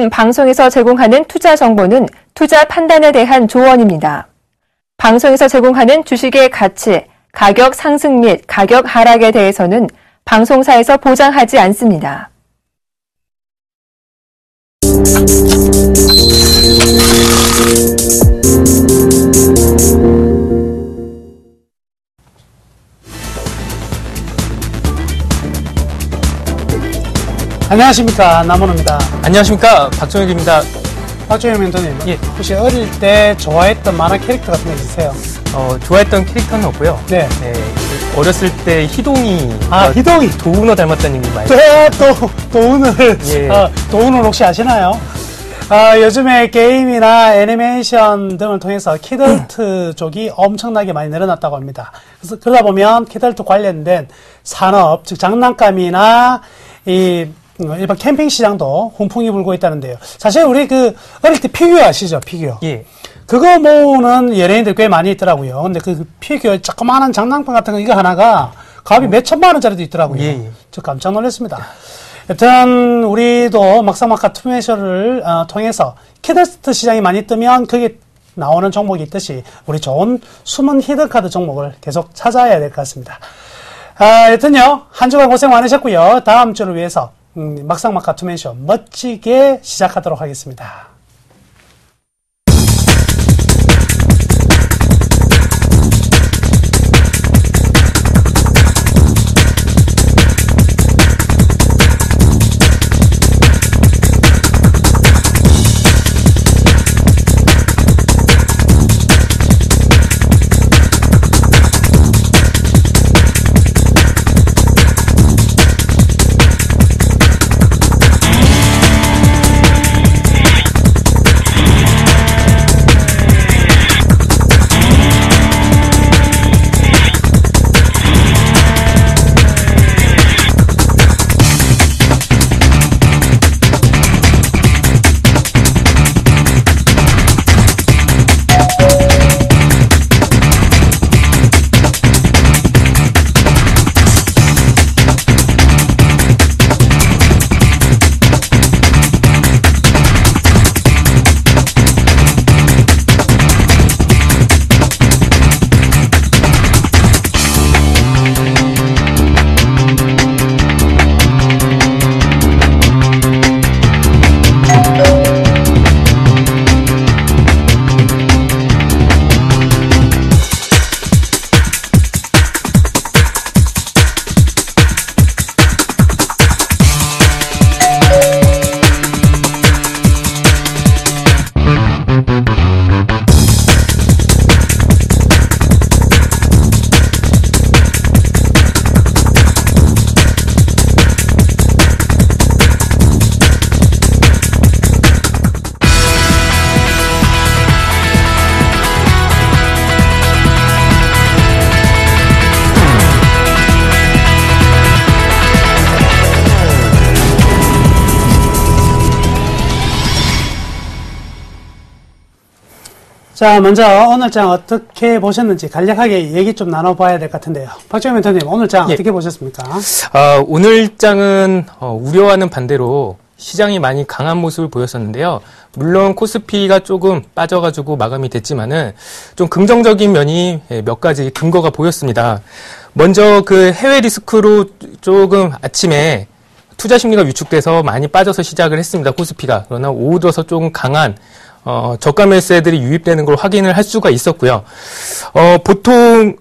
지금 방송에서 제공하는 투자 정보는 투자 판단에 대한 조언입니다. 방송에서 제공하는 주식의 가치, 가격 상승 및 가격 하락에 대해서는 방송사에서 보장하지 않습니다. 안녕하십니까, 남원호입니다. 안녕하십니까, 박정혁입니다. 박정혁 멘토님, 예. 혹시 어릴 때 좋아했던 만화 캐릭터 같은 거 있으세요? 좋아했던 캐릭터는 없고요. 네. 어렸을 때 희동이. 희동이. 도우너 닮았다는 얘기 많이. 네, 도운을. 예. 도운을 혹시 아시나요? 요즘에 게임이나 애니메이션 등을 통해서 키덜트 쪽이 엄청나게 많이 늘어났다고 합니다. 그래서 그러다 보면 키덜트 관련된 산업, 즉 장난감이나 일반 캠핑 시장도 훈풍이 불고 있다는데요. 사실 우리 어릴 때 피규어 아시죠? 피규어. 예. 그거 모으는 연예인들 꽤 많이 있더라고요. 근데 그 피규어 조그마한 장난감 같은 거 이거 하나가 값이 몇 천만 원짜리도 있더라고요. 예. 저 깜짝 놀랐습니다. 여튼 우리도 막상막하 투매쇼를 통해서 키덜트 시장이 많이 뜨면 그게 나오는 종목이 있듯이 우리 좋은 숨은 히든카드 종목을 계속 찾아야 될 것 같습니다. 여튼요, 한 주간 고생 많으셨고요. 다음 주를 위해서 막상막하 투맨쇼 멋지게 시작하도록 하겠습니다. 자, 먼저 오늘 장 어떻게 보셨는지 간략하게 얘기 좀 나눠봐야 될 것 같은데요. 박정희 멘토님, 오늘 장 어떻게 보셨습니까? 오늘 장은 우려와는 반대로 시장이 많이 강한 모습을 보였었는데요. 물론 코스피가 조금 빠져가지고 마감이 됐지만은 좀 긍정적인 면이 몇 가지 근거가 보였습니다. 먼저 그 해외 리스크로 조금 아침에 투자 심리가 위축돼서 많이 빠져서 시작을 했습니다. 코스피가. 그러나 오후 들어서 조금 강한 저가 매수세들이 유입되는 걸 확인을 할 수가 있었고요. 보통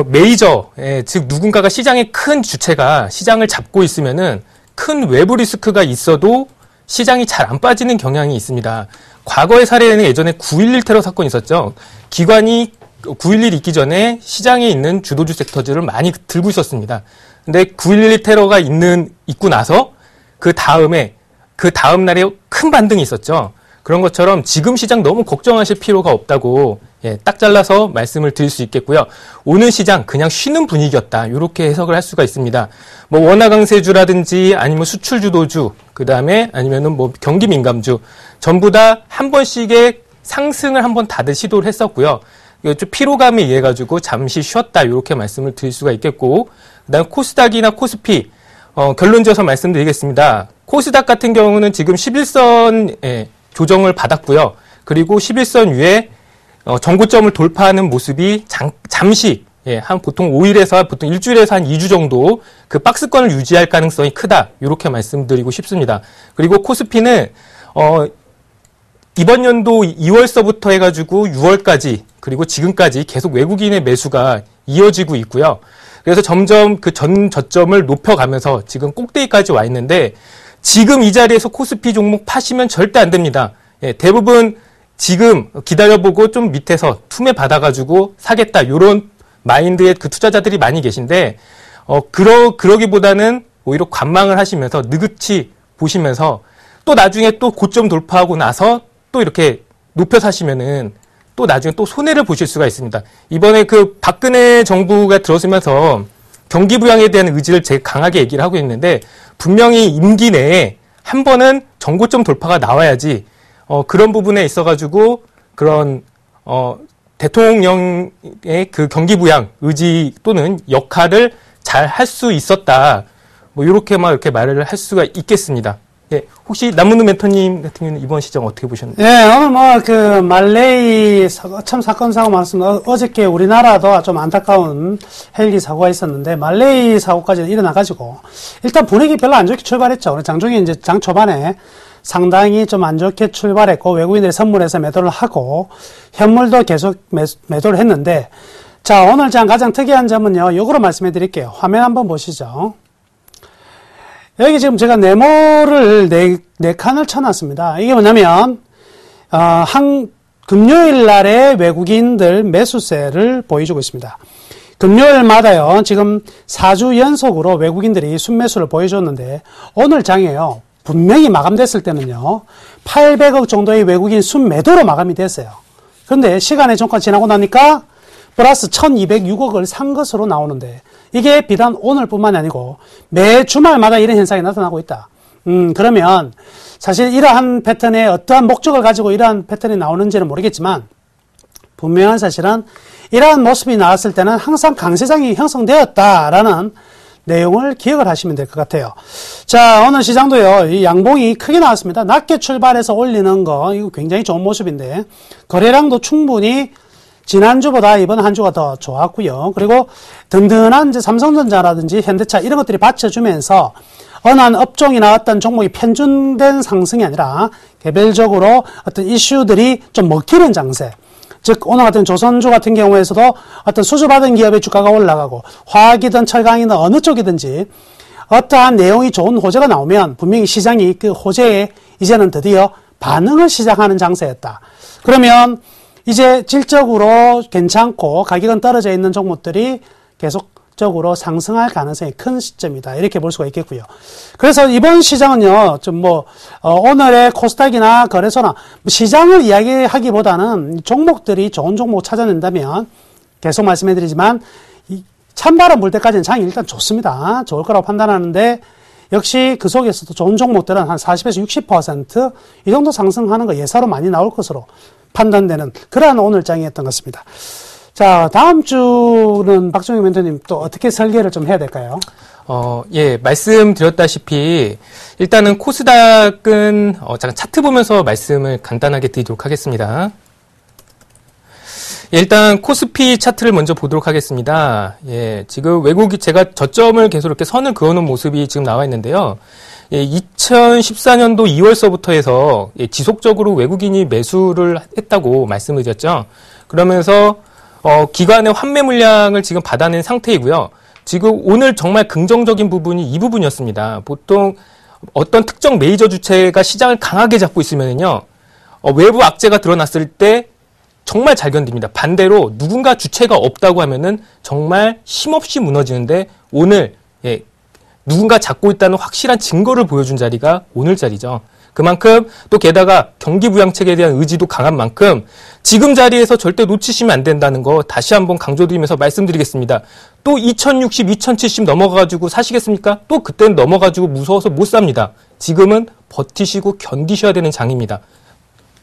메이저, 즉 누군가가 시장의 큰 주체가 시장을 잡고 있으면은 큰 외부 리스크가 있어도 시장이 잘 안 빠지는 경향이 있습니다. 과거의 사례에는 예전에 9.11 테러 사건이 있었죠. 기관이 9.11 있기 전에 시장에 있는 주도주 섹터들을 많이 들고 있었습니다. 근데 9.11 테러가 있고 나서 그 다음 날에 큰 반등이 있었죠. 그런 것처럼 지금 시장 너무 걱정하실 필요가 없다고 딱 잘라서 말씀을 드릴 수 있겠고요. 오늘 시장 그냥 쉬는 분위기였다. 이렇게 해석을 할 수가 있습니다. 뭐 원화 강세주라든지 아니면 수출 주도주, 그다음에 아니면은 뭐 경기 민감주 전부 다 한 번씩의 상승을 한번 다들 시도를 했었고요. 좀 피로감에 의해 가지고 잠시 쉬었다. 이렇게 말씀을 드릴 수가 있겠고, 그다음 코스닥이나 코스피 결론지어서 말씀드리겠습니다. 코스닥 같은 경우는 지금 11선 조정을 받았고요. 그리고 11선 위에 정고점을 돌파하는 모습이 잠시 한 보통 5일에서 보통 일주일에서 한 2주 정도 그 박스권을 유지할 가능성이 크다. 이렇게 말씀드리고 싶습니다. 그리고 코스피는 이번 연도 2월서부터 해가지고 6월까지 그리고 지금까지 계속 외국인의 매수가 이어지고 있고요. 그래서 점점 그 전 저점을 높여가면서 지금 꼭대기까지 와 있는데 지금 이 자리에서 코스피 종목 파시면 절대 안 됩니다. 대부분 지금 기다려보고 좀 밑에서 투매 받아가지고 사겠다. 이런 마인드의 그 투자자들이 많이 계신데 그러기보다는 오히려 관망을 하시면서 느긋이 보시면서 또 나중에 또 고점 돌파하고 나서 또 이렇게 높여 사시면은 또 나중에 또 손해를 보실 수가 있습니다. 이번에 그 박근혜 정부가 들어서면서 경기 부양에 대한 의지를 제가 강하게 얘기를 하고 있는데 분명히 임기 내에 한 번은 정고점 돌파가 나와야지 그런 부분에 있어가지고 그런 대통령의 그 경기 부양 의지 또는 역할을 잘 할 수 있었다. 뭐 이렇게만 이렇게 말을 할 수가 있겠습니다. 예, 혹시 남문우 멘토님 같은 경우는 이번 시장 어떻게 보셨나요? 네, 오늘 뭐 그 말레이 참 사건 사고 많습니다. 어저께 우리나라도 좀 안타까운 헬기 사고가 있었는데 말레이 사고까지 일어나가지고 일단 분위기 별로 안 좋게 출발했죠. 우리 장중에 이제 장 초반에 상당히 좀 안 좋게 출발했고 외국인들이 선물해서 매도를 하고 현물도 계속 매도를 했는데 자 오늘 장 가장 특이한 점은요. 요거로 말씀해 드릴게요. 화면 한번 보시죠. 여기 지금 제가 네모를 네 칸을 쳐놨습니다. 이게 뭐냐면 금요일 날에 외국인들 매수세를 보여주고 있습니다. 금요일마다요. 지금 4주 연속으로 외국인들이 순매수를 보여줬는데 오늘 장에요. 분명히 마감됐을 때는요. 800억 정도의 외국인 순매도로 마감이 됐어요. 그런데 시간의 종가 지나고 나니까 플러스 1206억을 산 것으로 나오는데 이게 비단 오늘뿐만이 아니고 매 주말마다 이런 현상이 나타나고 있다. 그러면 사실 이러한 패턴에 어떠한 목적을 가지고 이러한 패턴이 나오는지는 모르겠지만 분명한 사실은 이러한 모습이 나왔을 때는 항상 강세장이 형성되었다라는 내용을 기억을 하시면 될 것 같아요. 자, 오늘 시장도요, 이 양봉이 크게 나왔습니다. 낮게 출발해서 올리는 거, 이거 굉장히 좋은 모습인데, 거래량도 충분히 지난주보다 이번 한 주가 더 좋았고요. 그리고 든든한 이제 삼성전자라든지 현대차 이런 것들이 받쳐주면서 어느 한 업종이나 어떤 종목이 편중된 상승이 아니라 개별적으로 어떤 이슈들이 좀 먹히는 장세. 즉 오늘 같은 조선주 같은 경우에서도 어떤 수주받은 기업의 주가가 올라가고 화학이든 철강이든 어느 쪽이든지 어떠한 내용이 좋은 호재가 나오면 분명히 시장이 그 호재에 이제는 드디어 반응을 시작하는 장세였다. 그러면 이제 질적으로 괜찮고 가격은 떨어져 있는 종목들이 계속적으로 상승할 가능성이 큰 시점이다. 이렇게 볼 수가 있겠고요. 그래서 이번 시장은요, 오늘의 코스닥이나 거래소나 시장을 이야기하기보다는 종목들이 좋은 종목 찾아낸다면 계속 말씀해드리지만 찬바람 불 때까지는 장이 일단 좋습니다. 좋을 거라고 판단하는데 역시 그 속에서도 좋은 종목들은 한 40에서 60% 이 정도 상승하는 거 예사로 많이 나올 것으로 판단되는 그러한 오늘 장이었던 것 같습니다. 자, 다음 주는 박종희 멘토님 또 어떻게 설계를 좀 해야 될까요? 예, 말씀드렸다시피 일단은 코스닥은 잠깐 차트 보면서 말씀을 간단하게 드리도록 하겠습니다. 예, 일단 코스피 차트를 먼저 보도록 하겠습니다. 예, 지금 제가 저점을 계속 이렇게 선을 그어놓은 모습이 지금 나와 있는데요. 예, 2014년도 2월서부터 해서 지속적으로 외국인이 매수를 했다고 말씀을 드렸죠. 그러면서 기관의 환매 물량을 지금 받아낸 상태이고요. 지금 오늘 정말 긍정적인 부분이 이 부분이었습니다. 보통 어떤 특정 메이저 주체가 시장을 강하게 잡고 있으면요, 외부 악재가 드러났을 때 정말 잘 견딥니다. 반대로 누군가 주체가 없다고 하면은 정말 힘없이 무너지는데 오늘 누군가 잡고 있다는 확실한 증거를 보여준 자리가 오늘 자리죠. 그만큼 또 게다가 경기 부양책에 대한 의지도 강한 만큼 지금 자리에서 절대 놓치시면 안 된다는 거 다시 한번 강조드리면서 말씀드리겠습니다. 또 2060, 2070 넘어가가지고 사시겠습니까? 또 그때는 넘어가지고 무서워서 못 삽니다. 지금은 버티시고 견디셔야 되는 장입니다.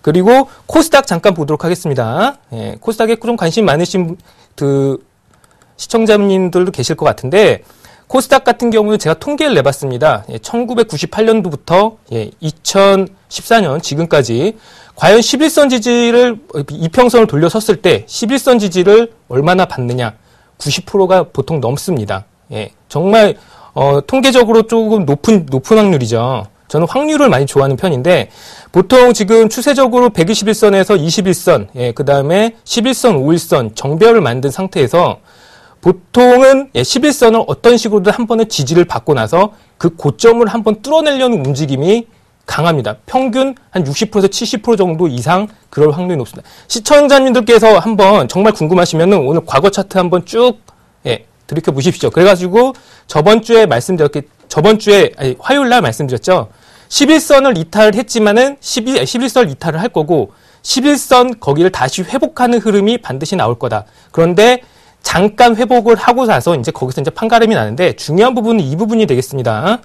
그리고 코스닥 잠깐 보도록 하겠습니다. 예, 코스닥에 좀 관심 많으신 시청자님들도 계실 것 같은데 코스닥 같은 경우는 제가 통계를 내봤습니다. 1998년도부터 2014년 지금까지 과연 11선 지지를 이평선을 돌려섰을 때 11선 지지를 얼마나 받느냐 90%가 보통 넘습니다. 정말 통계적으로 조금 높은 확률이죠. 저는 확률을 많이 좋아하는 편인데 보통 지금 추세적으로 121선에서 21선, 그 다음에 11선, 5일선 정배열을 만든 상태에서 보통은 11선을 어떤 식으로든 한 번은 지지를 받고 나서 그 고점을 한번 뚫어내려는 움직임이 강합니다. 평균 한 60%에서 70% 정도 이상 그럴 확률이 높습니다. 시청자님들께서 한번 정말 궁금하시면은 오늘 과거 차트 한번 쭉 들이켜 보십시오. 그래가지고 저번 주에 화요일 날 말씀드렸죠. 11선을 이탈을 했지만은 11선 이탈을 할 거고 11선 거기를 다시 회복하는 흐름이 반드시 나올 거다. 그런데 잠깐 회복을 하고 나서 이제 거기서 이제 판가름이 나는데 중요한 부분은 이 부분이 되겠습니다.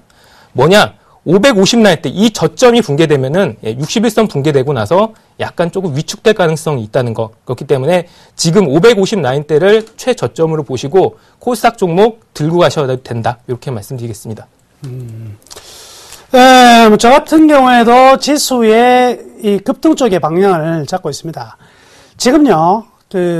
뭐냐? 550 라인 때 이 저점이 붕괴되면은 61선 붕괴되고 나서 약간 조금 위축될 가능성이 있다는 거. 그렇기 때문에 지금 550 라인대를 최저점으로 보시고 코스닥 종목 들고 가셔야 된다. 이렇게 말씀드리겠습니다. 저 같은 경우에도 지수의 이 급등 쪽의 방향을 잡고 있습니다. 지금요,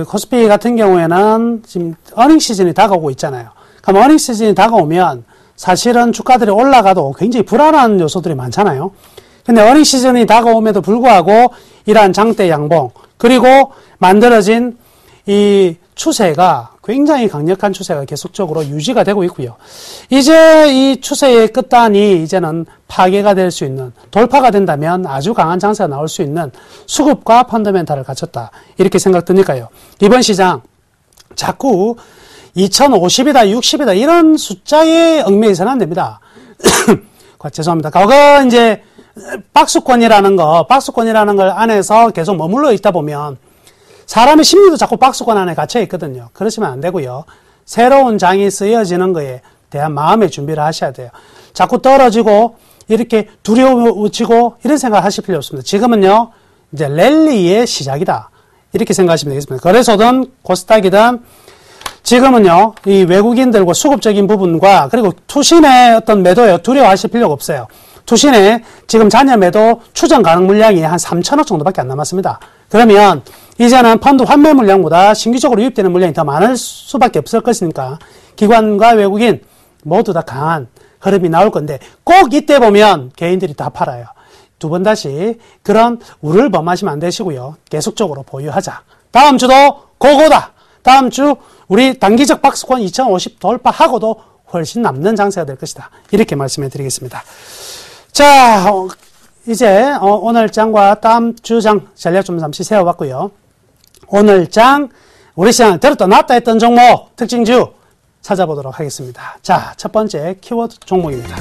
코스피 같은 경우에는 지금 어닝 시즌이 다가오고 있잖아요. 그럼 어닝 시즌이 다가오면 사실은 주가들이 올라가도 굉장히 불안한 요소들이 많잖아요. 근데 어닝 시즌이 다가옴에도 불구하고 이러한 장대 양봉, 그리고 만들어진 이 추세가 굉장히 강력한 추세가 계속적으로 유지가 되고 있고요. 이제 이 추세의 끝단이 이제는 파괴가 될 수 있는, 돌파가 된다면 아주 강한 장세가 나올 수 있는 수급과 펀더멘탈을 갖췄다. 이렇게 생각드니까요. 이번 시장 자꾸 2050이다, 60이다 이런 숫자에 얽매이서는 안 됩니다. 죄송합니다. 그거 이제 박스권이라는 걸 안에서 계속 머물러 있다 보면 사람의 심리도 자꾸 박스권 안에 갇혀 있거든요. 그러시면 안 되고요. 새로운 장이 쓰여지는 거에 대한 마음의 준비를 하셔야 돼요. 자꾸 떨어지고 이렇게 두려워지고 이런 생각을 하실 필요 없습니다. 지금은요, 이제 랠리의 시작이다. 이렇게 생각하시면 되겠습니다. 거래소든 코스닥이든 지금은요, 이 외국인들과 수급적인 부분과 그리고 투신의 어떤 매도에 두려워하실 필요가 없어요. 투신의 지금 잔여 매도 추정 가능 물량이 한 3천억 정도밖에 안 남았습니다. 그러면 이제는 펀드 환매 물량보다 신규적으로 유입되는 물량이 더 많을 수밖에 없을 것이니까 기관과 외국인 모두 다 강한 흐름이 나올 건데 꼭 이때 보면 개인들이 다 팔아요. 두 번 다시 그런 우를 범하시면 안 되시고요. 계속적으로 보유하자. 다음 주도 고고다. 다음 주 우리 단기적 박스권 2050 돌파하고도 훨씬 남는 장세가 될 것이다. 이렇게 말씀해 드리겠습니다. 자, 이제 오늘 장과 다음 주 장 전략 좀 잠시 세워봤고요. 오늘 장 우리 시장을 들었다 놨다 했던 종목 특징주 찾아보도록 하겠습니다. 자, 첫 번째 키워드 종목입니다.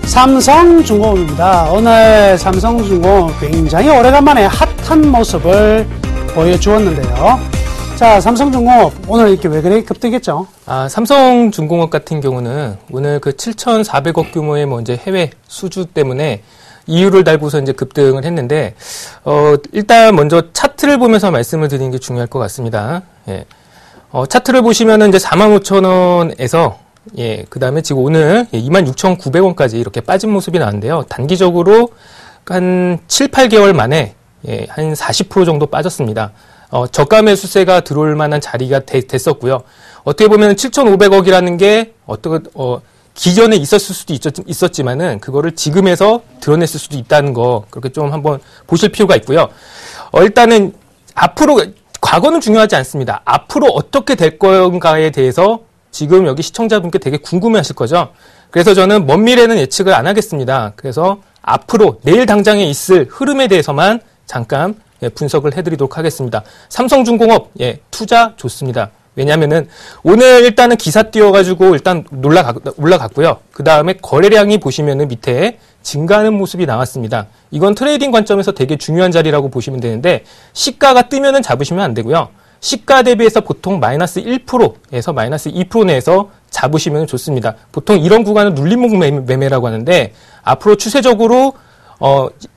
삼성중공업입니다. 오늘 삼성중공업 굉장히 오래간만에 핫한 모습을 보여주었는데요. 자, 삼성중공업 오늘 이렇게 왜 그래 급등했죠? 삼성중공업 같은 경우는 오늘 그 7,400억 규모의 이제 해외 수주 때문에 이유를 달고서 이제 급등을 했는데, 일단 먼저 차트를 보면서 말씀을 드리는 게 중요할 것 같습니다. 차트를 보시면은 이제 45,000원에서, 그 다음에 지금 오늘 26,900원까지 이렇게 빠진 모습이 나왔는데요. 단기적으로 한 7, 8개월 만에, 한 40% 정도 빠졌습니다. 저가 매수세가 들어올 만한 자리가 됐었고요. 어떻게 보면 7,500억이라는 게 기존에 있었을 수도 있었지만은 그거를 지금에서 드러냈을 수도 있다는 거 그렇게 좀 한번 보실 필요가 있고요. 일단은 앞으로 과거는 중요하지 않습니다. 앞으로 어떻게 될 건가에 대해서 지금 여기 시청자분께 되게 궁금해하실 거죠. 그래서 저는 먼 미래는 예측을 안 하겠습니다. 그래서 앞으로 내일 당장에 있을 흐름에 대해서만 잠깐 분석을 해드리도록 하겠습니다. 삼성중공업 투자 좋습니다. 왜냐면은 오늘 일단은 기사 띄워가지고 일단 올라갔고요. 그 다음에 거래량이 보시면은 밑에 증가하는 모습이 나왔습니다. 이건 트레이딩 관점에서 되게 중요한 자리라고 보시면 되는데 시가가 뜨면은 잡으시면 안 되고요. 시가 대비해서 보통 마이너스 1%에서 마이너스 2% 내에서 잡으시면 좋습니다. 보통 이런 구간은 눌림목 매매라고 하는데 앞으로 추세적으로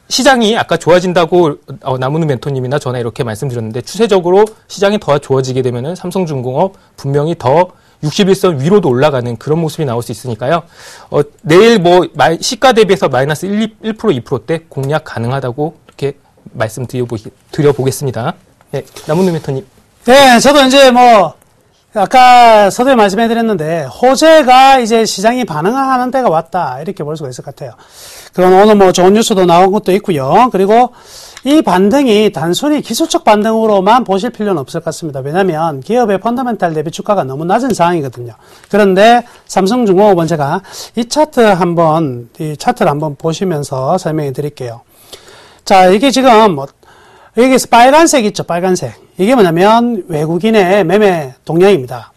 시장이 아까 좋아진다고 나무는 멘토님이나 저나 이렇게 말씀드렸는데 추세적으로 시장이 더 좋아지게 되면은 삼성중공업 분명히 더 61선 위로도 올라가는 그런 모습이 나올 수 있으니까요. 내일 뭐 시가 대비해서 마이너스 1%, 2%대 공략 가능하다고 이렇게 드려보겠습니다. 네, 남은우 멘토님. 네, 저도 이제 뭐 아까 서두에 말씀해드렸는데 호재가 이제 시장이 반응하는 때가 왔다 이렇게 볼 수가 있을 것 같아요. 그건 오늘 뭐 좋은 뉴스도 나온 것도 있고요. 그리고 이 반등이 단순히 기술적 반등으로만 보실 필요는 없을 것 같습니다. 왜냐하면 기업의 펀더멘탈 대비 주가가 너무 낮은 상황이거든요. 그런데 삼성중공업은 제가 이 차트를 한번 보시면서 설명해 드릴게요. 자, 이게 지금 여기서 빨간색 있죠, 빨간색. 이게 뭐냐면 외국인의 매매 동향입니다.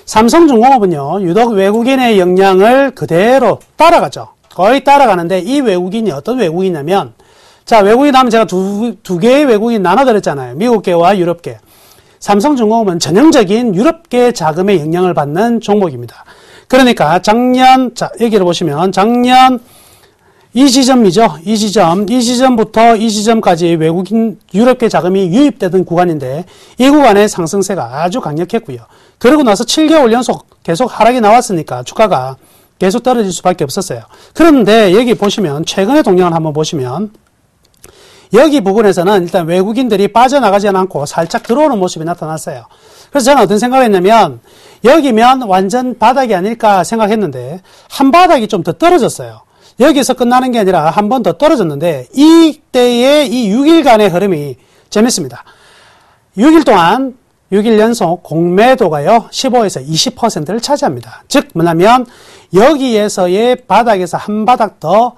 삼성중공업은요, 유독 외국인의 영향을 그대로 따라가죠. 거의 따라가는데 이 외국인이 어떤 외국인이냐면, 자, 외국인 하면 제가 두 개의 외국인 나눠드렸잖아요. 미국계와 유럽계. 삼성중공업은 전형적인 유럽계 자금의 영향을 받는 종목입니다. 그러니까 자, 여기를 보시면 작년 이 지점이죠. 이 지점부터 이 지점까지 외국인 유럽계 자금이 유입되던 구간인데 이 구간의 상승세가 아주 강력했고요. 그러고 나서 7개월 연속 계속 하락이 나왔으니까 주가가 계속 떨어질 수밖에 없었어요. 그런데 여기 보시면 최근의 동향을 한번 보시면 여기 부분에서는 일단 외국인들이 빠져나가지 않고 살짝 들어오는 모습이 나타났어요. 그래서 저는 어떤 생각을 했냐면 여기면 완전 바닥이 아닐까 생각했는데 한 바닥이 좀 더 떨어졌어요. 여기서 끝나는 게 아니라 한 번 더 떨어졌는데 이때의 이 6일간의 흐름이 재밌습니다. 6일 동안 6일 연속 공매도가요 15에서 20%를 차지합니다. 즉 뭐냐면 여기에서의 바닥에서 한 바닥 더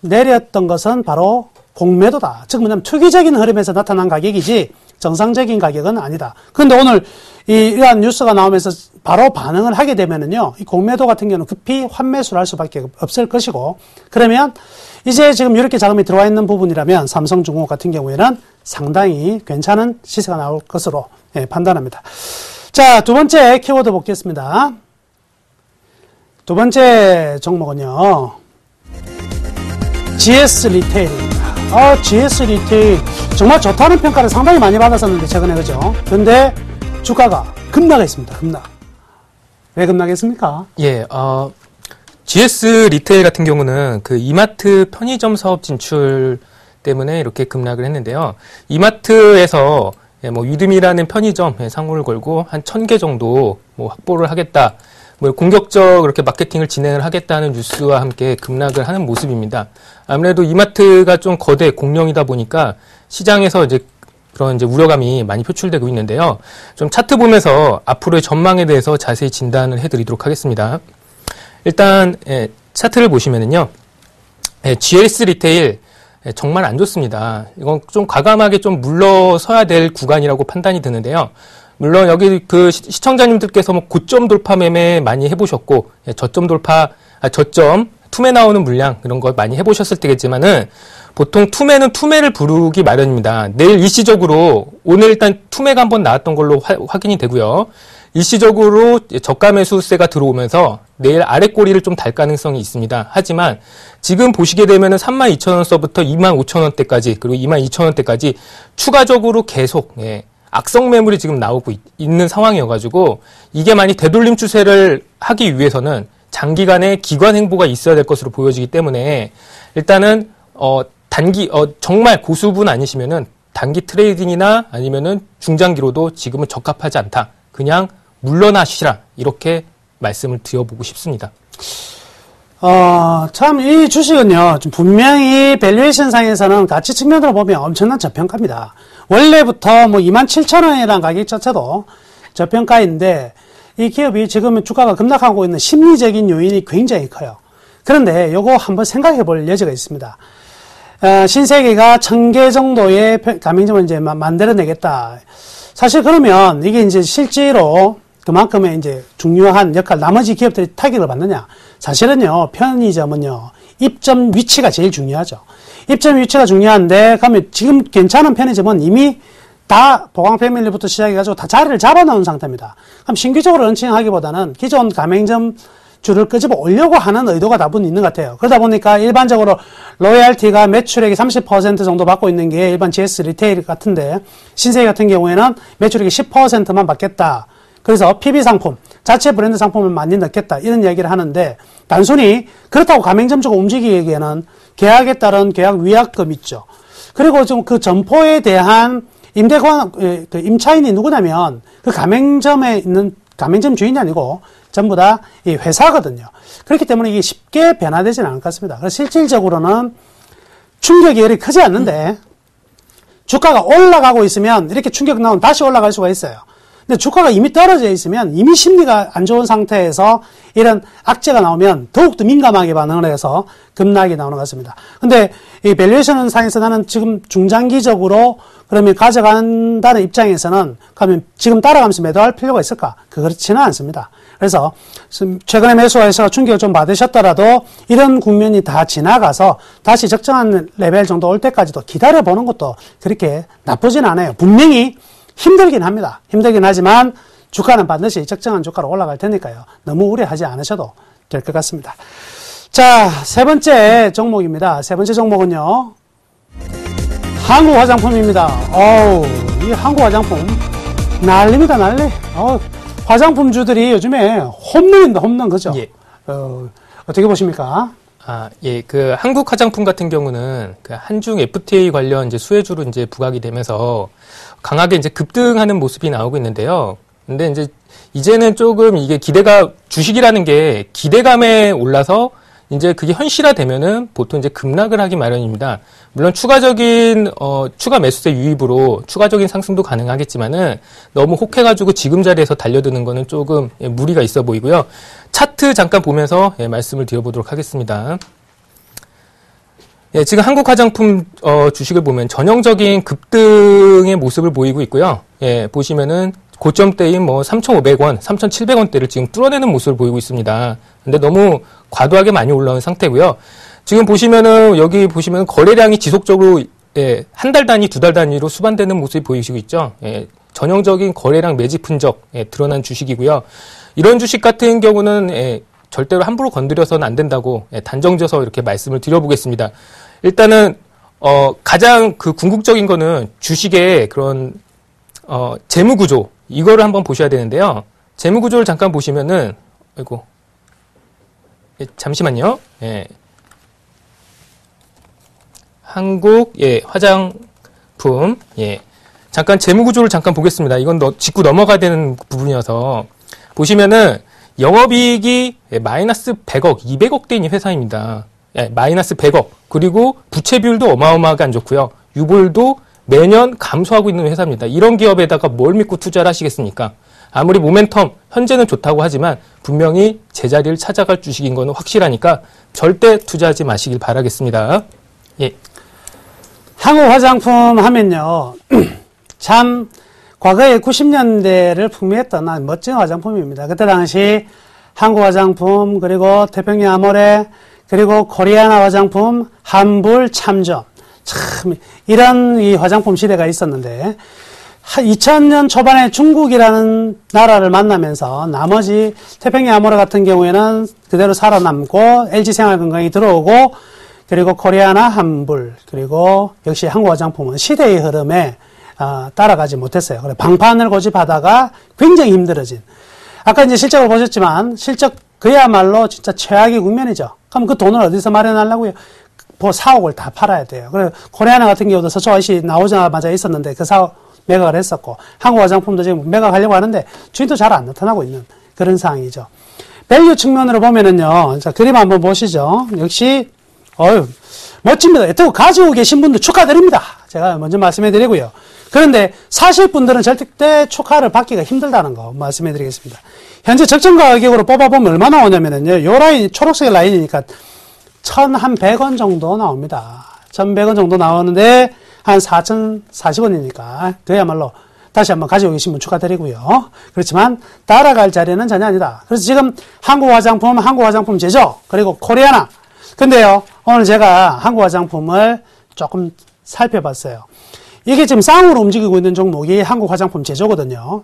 내렸던 것은 바로 공매도다. 즉 뭐냐면 투기적인 흐름에서 나타난 가격이지 정상적인 가격은 아니다. 그런데 오늘 이러한 뉴스가 나오면서 바로 반응을 하게 되면은요, 이 공매도 같은 경우는 급히 환매수를 할 수밖에 없을 것이고, 그러면 이제 지금 이렇게 자금이 들어와 있는 부분이라면 삼성중공업 같은 경우에는 상당히 괜찮은 시세가 나올 것으로 판단합니다. 자, 두 번째 키워드 보겠습니다. 두 번째 종목은요, GS 리테일입니다. GS 리테일 정말 좋다는 평가를 상당히 많이 받았었는데 최근에 그죠? 근데 주가가 급락했습니다. 급락. 왜 급락했습니까? 예, GS 리테일 같은 경우는 그 이마트 편의점 사업 진출 때문에 이렇게 급락을 했는데요. 이마트에서 뭐 유드미라는 편의점 상호를 걸고 한 1000개 정도 뭐 확보를 하겠다. 뭐 공격적 그렇게 마케팅을 진행을 하겠다는 뉴스와 함께 급락을 하는 모습입니다. 아무래도 이마트가 좀 거대 공룡이다 보니까 시장에서 이제 그런 이제 우려감이 많이 표출되고 있는데요. 좀 차트 보면서 앞으로의 전망에 대해서 자세히 진단을 해드리도록 하겠습니다. 일단 차트를 보시면은요, GS 리테일 정말 안 좋습니다. 이건 좀 과감하게 좀 물러서야 될 구간이라고 판단이 드는데요. 물론 여기 그 시청자님들께서 뭐 고점 돌파 매매 많이 해보셨고 저점 투매 나오는 물량 이런 거 많이 해보셨을 때겠지만은 보통 투매는 투매를 부르기 마련입니다. 내일 일시적으로 오늘 일단 투매가 한번 나왔던 걸로 확인이 되고요. 일시적으로 저가 매수세가 들어오면서 내일 아래 꼬리를 좀 달 가능성이 있습니다. 하지만 지금 보시게 되면은 32,000원서부터 25,000원대까지 그리고 22,000원대까지 추가적으로 계속 악성 매물이 지금 나오고 있는 상황이어가지고 이게 만약 되돌림 추세를 하기 위해서는 장기간의 기관 행보가 있어야 될 것으로 보여지기 때문에 일단은 정말 고수분 아니시면은 단기 트레이딩이나 아니면은 중장기로도 지금은 적합하지 않다. 그냥 물러나시라 이렇게 말씀을 드려보고 싶습니다. 참 이 주식은요 좀 분명히 밸류에이션 상에서는 가치 측면으로 보면 엄청난 저평가입니다. 원래부터 뭐 27,000원이라는 가격 자체도 저평가인데 이 기업이 지금 주가가 급락하고 있는 심리적인 요인이 굉장히 커요. 그런데 요거 한번 생각해 볼 여지가 있습니다. 신세계가 1000개 정도의 가맹점을 이제 만들어내겠다. 사실 그러면 이게 이제 실제로 그만큼의 이제 중요한 역할, 나머지 기업들이 타격을 받느냐? 사실은요, 편의점은요, 입점 위치가 제일 중요하죠. 입점 위치가 중요한데, 그러면 지금 괜찮은 편의점은 이미 다 보강 패밀리부터 시작해가지고 다 자리를 잡아놓은 상태입니다. 그럼 신규적으로 런칭하기보다는 기존 가맹점 줄을 끄집어 오려고 하는 의도가 다분 있는 것 같아요. 그러다 보니까 일반적으로 로얄티가 매출액이 30% 정도 받고 있는 게 일반 GS 리테일 같은데, 신세계 같은 경우에는 매출액이 10%만 받겠다. 그래서 PB 상품, 자체 브랜드 상품을 많이 넣겠다 이런 이야기를 하는데 단순히 그렇다고 가맹점주가 움직이기에는 계약에 따른 계약 위약금 있죠. 그리고 좀 그 점포에 대한 임대관, 그 임차인이 누구냐면 그 가맹점에 있는 가맹점 주인이 아니고 전부 다 이 회사거든요. 그렇기 때문에 이게 쉽게 변화되지는 않을 것 같습니다. 그래서 실질적으로는 충격이 그리 크지 않는데 주가가 올라가고 있으면 이렇게 충격 나오면 다시 올라갈 수가 있어요. 근데 주가가 이미 떨어져 있으면 이미 심리가 안 좋은 상태에서 이런 악재가 나오면 더욱더 민감하게 반응을 해서 급락이 나오는 것 같습니다. 근데 이 밸류에이션 상에서 나는 지금 중장기적으로 그러면 가져간다는 입장에서는 그러면 지금 따라가면서 매도할 필요가 있을까? 그렇지는 않습니다. 그래서 최근에 매수해서 충격을 좀 받으셨더라도 이런 국면이 다 지나가서 다시 적정한 레벨 정도 올 때까지도 기다려보는 것도 그렇게 나쁘진 않아요. 분명히 힘들긴 합니다. 힘들긴 하지만 주가는 반드시 적정한 주가로 올라갈 테니까요. 너무 우려하지 않으셔도 될 것 같습니다. 자, 세 번째 종목입니다. 세 번째 종목은요. 한국 화장품입니다. 이 한국 화장품 난리입니다, 난리. 화장품주들이 요즘에 홈런입니다, 홈런, 그죠? 예. 어떻게 보십니까? 예, 그 한국 화장품 같은 경우는 그 한중 FTA 관련 이제 수혜주로 이제 부각이 되면서 강하게 이제 급등하는 모습이 나오고 있는데요. 근데 이제는 조금 이게 주식이라는 게 기대감에 올라서 이제 그게 현실화되면은 보통 이제 급락을 하기 마련입니다. 물론 추가적인 추가 매수세 유입으로 추가적인 상승도 가능하겠지만은 너무 혹해가지고 지금 자리에서 달려드는 거는 조금 무리가 있어 보이고요. 차트 잠깐 보면서 말씀을 드려보도록 하겠습니다. 예, 지금 한국 화장품 주식을 보면 전형적인 급등의 모습을 보이고 있고요. 예, 보시면은 고점대인 3,500원, 3,700원대를 지금 뚫어내는 모습을 보이고 있습니다. 근데 너무 과도하게 많이 올라온 상태고요. 지금 보시면은 여기 보시면 거래량이 지속적으로 한 달 단위, 두 달 단위로 수반되는 모습이 보이시고 있죠. 전형적인 거래량 매집 흔적 드러난 주식이고요. 이런 주식 같은 경우는 절대로 함부로 건드려서는 안 된다고 단정져서 이렇게 말씀을 드려보겠습니다. 일단은 가장 그 궁극적인 거는 주식의 그런 재무 구조 이거를 한번 보셔야 되는데요. 재무 구조를 잠깐 보시면은 아이고 잠시만요. 한국 화장품 잠깐 재무 구조를 잠깐 보겠습니다. 이건 짚고 넘어가야 되는 부분이어서 보시면은 영업이익이 마이너스 100억, 200억대인 회사입니다. 마이너스 100억. 그리고 부채 비율도 어마어마하게 안 좋고요. 유보율도 매년 감소하고 있는 회사입니다. 이런 기업에다가 뭘 믿고 투자를 하시겠습니까? 아무리 모멘텀 현재는 좋다고 하지만 분명히 제자리를 찾아갈 주식인 거는 확실하니까 절대 투자하지 마시길 바라겠습니다. 예. 한국 화장품 하면요. 참 과거에 90년대를 풍미했던 멋진 화장품입니다. 그때 당시 한국 화장품, 그리고 태평양 아모레, 그리고 코리아나 화장품, 한불, 참전. 참 이런 이 화장품 시대가 있었는데 2000년 초반에 중국이라는 나라를 만나면서 나머지 태평양 아모레 같은 경우에는 그대로 살아남고 LG생활건강이 들어오고 그리고 코리아나, 한불, 그리고 역시 한국 화장품은 시대의 흐름에 따라가지 못했어요. 그래 방판을 고집하다가 굉장히 힘들어진. 아까 이제 실적을 보셨지만 실적 그야말로 진짜 최악의 국면이죠. 그럼 그 돈을 어디서 마련하려고요? 4억을 다 팔아야 돼요. 그래 코리아나 같은 경우도 서초 IC 나오자마자 있었는데 그 사업 매각을 했었고 한국 화장품도 지금 매각하려고 하는데 주인도 잘 안 나타나고 있는 그런 상황이죠. 밸류 측면으로 보면은요. 자, 그림 한번 보시죠. 역시 멋집니다. 여튼 가지고 계신 분들 축하드립니다. 제가 먼저 말씀해 드리고요. 그런데 사실 분들은 절대 축하를 받기가 힘들다는 거 말씀해 드리겠습니다. 현재 적정가 가격으로 뽑아보면 얼마 나오냐면요. 요 라인, 초록색 라인이니까 1,100원 정도 나옵니다. 1,100원 정도 나오는데 한 4,040원이니까 그야말로 다시 한번 가지고 계신 분 축하드리고요. 그렇지만 따라갈 자리는 전혀 아니다. 그래서 지금 한국 화장품 제조, 그리고 코리아나. 근데요, 오늘 제가 한국 화장품을 조금 살펴봤어요. 이게 지금 쌍으로 움직이고 있는 종목이 한국 화장품 제조거든요.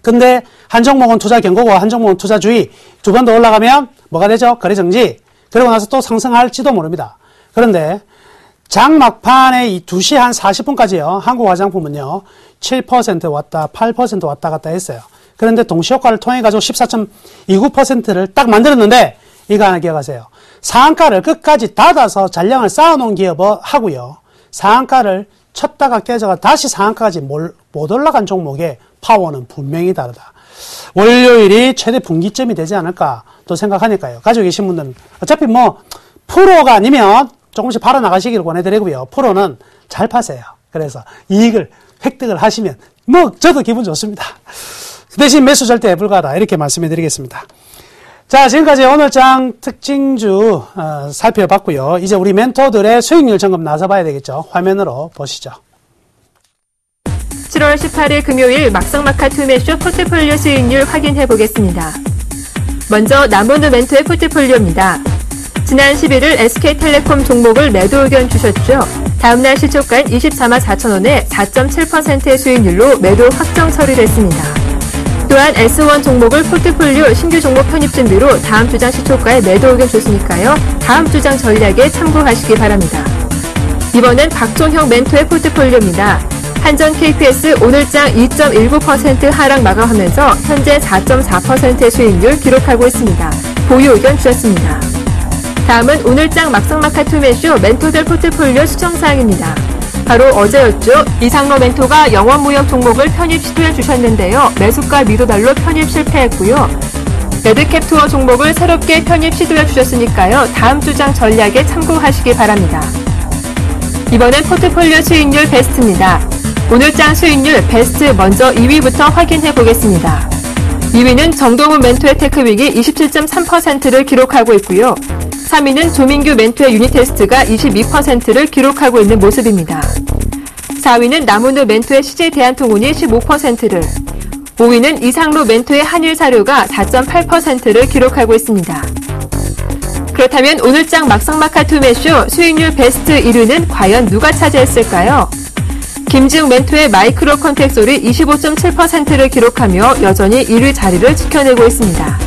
근데 한 종목은 투자 경고고 한 종목은 투자 주의. 두 번 더 올라가면 뭐가 되죠? 거래 정지. 그러고 나서 또 상승할지도 모릅니다. 그런데 장 막판에 이 2시 한 40분까지요. 한국 화장품은요. 7% 왔다, 8% 왔다 갔다 했어요. 그런데 동시효과를 통해가지고 14.29%를 딱 만들었는데, 이거 하나 기억하세요. 상한가를 끝까지 닫아서 잔량을 쌓아놓은 기업하고요. 상한가를 쳤다가 깨져가 다시 상한가까지 못 올라간 종목의 파워는 분명히 다르다. 월요일이 최대 분기점이 되지 않을까 또 생각하니까요. 가지고 계신 분들은 어차피 뭐 프로가 아니면 조금씩 팔아 나가시기를 권해드리고요. 프로는 잘 파세요. 그래서 이익을 획득을 하시면 뭐 저도 기분 좋습니다. 대신 매수 절대 불가하다 이렇게 말씀해 드리겠습니다. 자, 지금까지 오늘장 특징주 살펴봤고요. 이제 우리 멘토들의 수익률 점검 나서 봐야 되겠죠. 화면으로 보시죠. 7월 18일 금요일 막상막하 투매쇼 포트폴리오 수익률 확인해 보겠습니다. 먼저 남원우 멘토의 포트폴리오입니다. 지난 11일 SK텔레콤 종목을 매도 의견 주셨죠. 다음날 시초가인 24만 4천원에 4.7%의 수익률로 매도 확정 처리를 했습니다. 또한 S1 종목을 포트폴리오 신규 종목 편입 준비로 다음 주장 시초가에 매도 의견 줬으니까요. 다음 주장 전략에 참고하시기 바랍니다. 이번엔 박종형 멘토의 포트폴리오입니다. 한전 KPS 오늘장 2.19% 하락 마감하면서 현재 4.4%의 수익률 기록하고 있습니다. 보유 의견 주셨습니다. 다음은 오늘장 막상막하 투매쇼 멘토들 포트폴리오 수정사항입니다. 바로 어제였죠. 이상로 멘토가 영원무역 종목을 편입 시도해 주셨는데요. 매수가 미도달로 편입 실패했고요. 레드캡 투어 종목을 새롭게 편입 시도해 주셨으니까요. 다음 주장 전략에 참고하시기 바랍니다. 이번엔 포트폴리오 수익률 베스트입니다. 오늘장 수익률 베스트 먼저 2위부터 확인해 보겠습니다. 2위는 정동훈 멘토의 테크빅이 27.3%를 기록하고 있고요. 3위는 조민규 멘토의 유니테스트가 22%를 기록하고 있는 모습입니다. 4위는 남은우 멘토의 CJ대한통운이 15%를, 5위는 이상로 멘토의 한일사료가 4.8%를 기록하고 있습니다. 그렇다면 오늘장 막상막하 투매쇼 수익률 베스트 1위는 과연 누가 차지했을까요? 김지웅 멘토의 마이크로 컨택솔이 25.7%를 기록하며 여전히 1위 자리를 지켜내고 있습니다.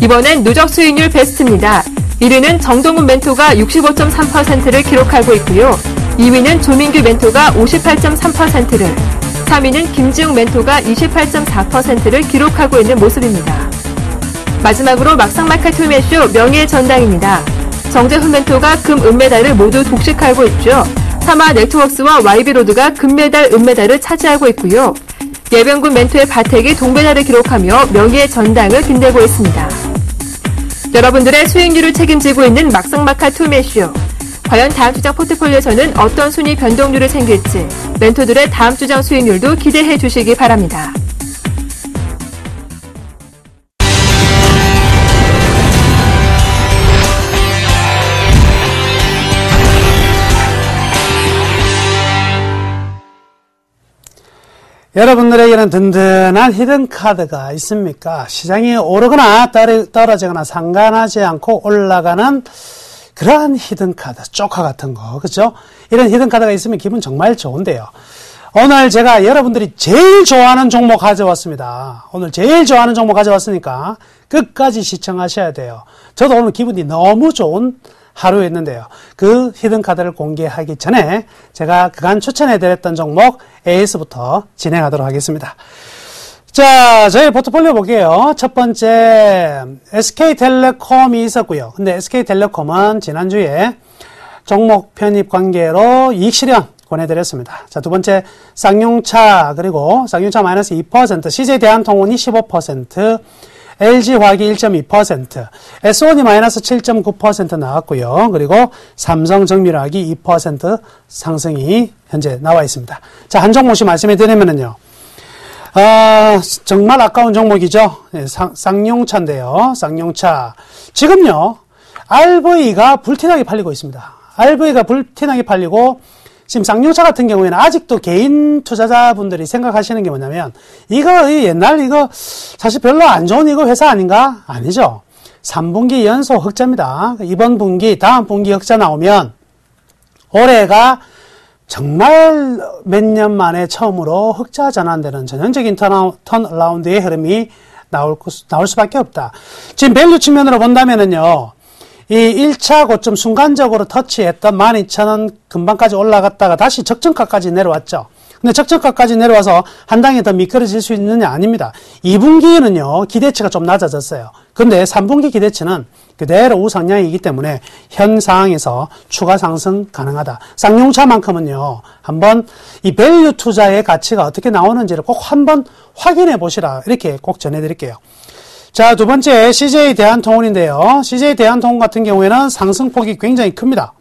이번엔 누적 수익률 베스트입니다. 1위는 정동훈 멘토가 65.3%를 기록하고 있고요. 2위는 조민규 멘토가 58.3%를, 3위는 김지웅 멘토가 28.4%를 기록하고 있는 모습입니다. 마지막으로 막상막하 투매쇼 명예의 전당입니다. 정재훈 멘토가 금, 은메달을 모두 독식하고 있죠. 사마 네트워크스와 YB로드가 금메달, 은메달을 차지하고 있고요. 예병군 멘토의 바택이 동메달을 기록하며 명예의 전당을 빛내고 있습니다. 여러분들의 수익률을 책임지고 있는 막상막하 투매쇼. 과연 다음 주장 포트폴리오에서는 어떤 순위 변동률을 챙길지 멘토들의 다음 주장 수익률도 기대해 주시기 바랍니다. 여러분들에게는 든든한 히든카드가 있습니까? 시장이 오르거나 떨어지거나 상관하지 않고 올라가는 그러한 히든카드, 쪼카 같은 거, 그죠? 이런 히든카드가 있으면 기분 정말 좋은데요. 오늘 제가 여러분들이 제일 좋아하는 종목 가져왔습니다. 오늘 제일 좋아하는 종목 가져왔으니까 끝까지 시청하셔야 돼요. 저도 오늘 기분이 너무 좋은 하루였는데요. 그 히든카드를 공개하기 전에 제가 그간 추천해드렸던 종목 AS부터 진행하도록 하겠습니다. 자, 저희 포트폴리오 볼게요. 첫 번째 SK텔레콤이 있었고요. 근데 SK텔레콤은 지난주에 종목 편입 관계로 이익 실현 권해드렸습니다. 자, 두 번째 쌍용차, 그리고 쌍용차 마이너스 2%, CJ대한통운이 15%, LG화학이 1.2%, S1이 마이너스 7.9% 나왔고요. 그리고 삼성정밀화학이 2% 상승이 현재 나와 있습니다. 자, 한 종목씩 말씀해 드리면은요. 정말 아까운 종목이죠. 네, 쌍용차인데요. 쌍용차. 지금요, RV가 불티나게 팔리고 있습니다. RV가 불티나게 팔리고, 지금 쌍용차 같은 경우에는 아직도 개인 투자자분들이 생각하시는 게 뭐냐면, 이거 옛날 이거 사실 별로 안 좋은 이거 회사 아닌가? 아니죠. 3분기 연속 흑자입니다. 이번 분기, 다음 분기 흑자 나오면, 올해가 정말 몇 년 만에 처음으로 흑자 전환되는 전형적인 턴어라운드의 흐름이 나올 수밖에 없다. 지금 밸류 측면으로 본다면은요, 이 1차 고점 순간적으로 터치했던 12,000원 근방까지 올라갔다가 다시 적정가까지 내려왔죠. 근데 적정가까지 내려와서 한 단계 더 미끄러질 수 있느냐? 아닙니다. 2분기에는요, 기대치가 좀 낮아졌어요. 근데 3분기 기대치는 그대로 우상향이기 때문에 현 상황에서 추가 상승 가능하다. 쌍용차만큼은요, 한번 이 밸류 투자의 가치가 어떻게 나오는지를 꼭 한번 확인해 보시라. 이렇게 꼭 전해드릴게요. 자, 두 번째, CJ 대한통운인데요. CJ 대한통운 같은 경우에는 상승폭이 굉장히 큽니다.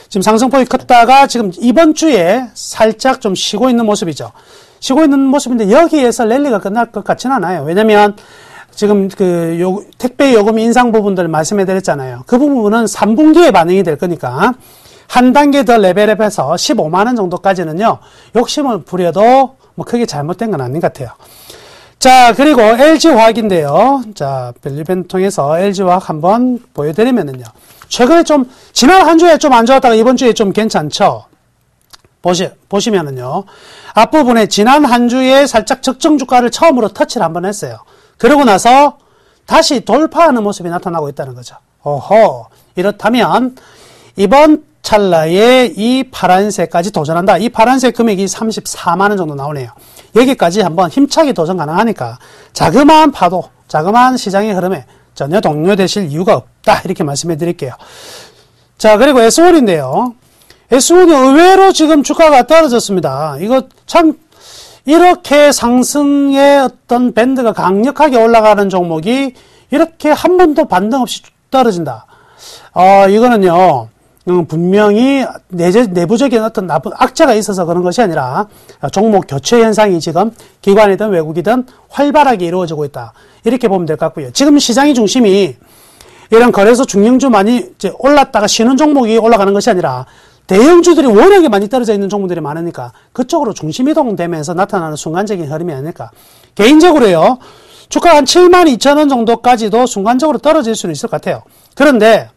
지금 상승폭이 컸다가 지금 이번 주에 살짝 좀 쉬고 있는 모습이죠. 쉬고 있는 모습인데 여기에서 랠리가 끝날 것 같지는 않아요. 왜냐면 지금 택배 요금 인상 부분들 말씀해 드렸잖아요. 그 부분은 3분기에 반영이 될 거니까 한 단계 더 레벨업해서 15만원 정도까지는요, 욕심을 부려도 뭐 크게 잘못된 건 아닌 것 같아요. 자, 그리고 LG화학인데요. 자, 벨리벤 통해서 LG화학 한번 보여드리면은요. 최근에 지난 한 주에 좀 안 좋았다가 이번 주에 좀 괜찮죠? 보시면은요. 앞부분에 지난 한 주에 살짝 적정 주가를 처음으로 터치를 한번 했어요. 그러고 나서 다시 돌파하는 모습이 나타나고 있다는 거죠. 오호. 이렇다면, 이번 찰나에 이 파란색까지 도전한다. 이 파란색 금액이 34만원 정도 나오네요. 여기까지 한번 힘차게 도전 가능하니까 자그마한 파도, 자그마한 시장의 흐름에 전혀 동요되실 이유가 없다. 이렇게 말씀해 드릴게요. 자, 그리고 S1인데요. S1이 의외로 지금 주가가 떨어졌습니다. 이거 참, 이렇게 상승의 어떤 밴드가 강력하게 올라가는 종목이 이렇게 한 번도 반등 없이 떨어진다. 이거는요, 분명히 내부적인 어떤 나쁜 악재가 있어서 그런 것이 아니라 종목 교체 현상이 지금 기관이든 외국이든 활발하게 이루어지고 있다. 이렇게 보면 될 것 같고요. 지금 시장의 중심이 이런 거래소 중량주 많이 이제 올랐다가 쉬는 종목이 올라가는 것이 아니라 대형주들이 워낙에 많이 떨어져 있는 종목들이 많으니까 그쪽으로 중심 이동되면서 나타나는 순간적인 흐름이 아닐까. 개인적으로요, 주가 한 72,000원 정도까지도 순간적으로 떨어질 수는 있을 것 같아요. 그런데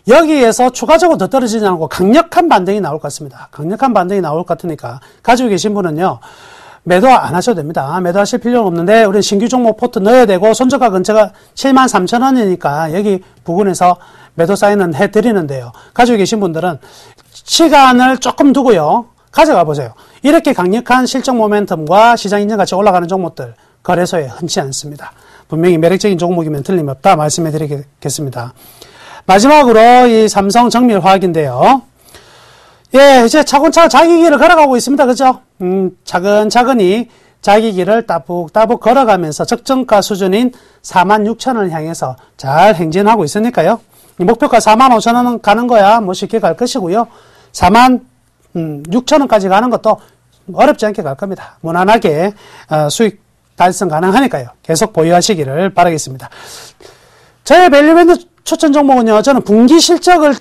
여기에서 추가적으로 더 떨어지지 않고 강력한 반등이 나올 것 같습니다. 강력한 반등이 나올 것 같으니까 가지고 계신 분은요, 매도 안 하셔도 됩니다. 매도하실 필요는 없는데 우리 신규 종목 포트 넣어야 되고 손저가 근처가 73,000원이니까 여기 부근에서 매도 사인은 해드리는데요. 가지고 계신 분들은 시간을 조금 두고요, 가져가 보세요. 이렇게 강력한 실적 모멘텀과 시장 인정가치 올라가는 종목들 거래소에 흔치 않습니다. 분명히 매력적인 종목이면 틀림없다 말씀해 드리겠습니다. 마지막으로 이 삼성 정밀화학인데요. 예, 이제 차근차근 자기 길을 걸어가고 있습니다. 그죠? 차근차근히 자기 길을 따북따북 걸어가면서 적정가 수준인 46,000원을 향해서 잘 행진하고 있으니까요. 목표가 45,000원 가는 거야 뭐 쉽게 갈 것이고요. 46,000원까지 가는 것도 어렵지 않게 갈 겁니다. 무난하게 수익 달성 가능하니까요. 계속 보유하시기를 바라겠습니다. 저의 밸류밴드 추천 종목은요, 저는 분기 실적을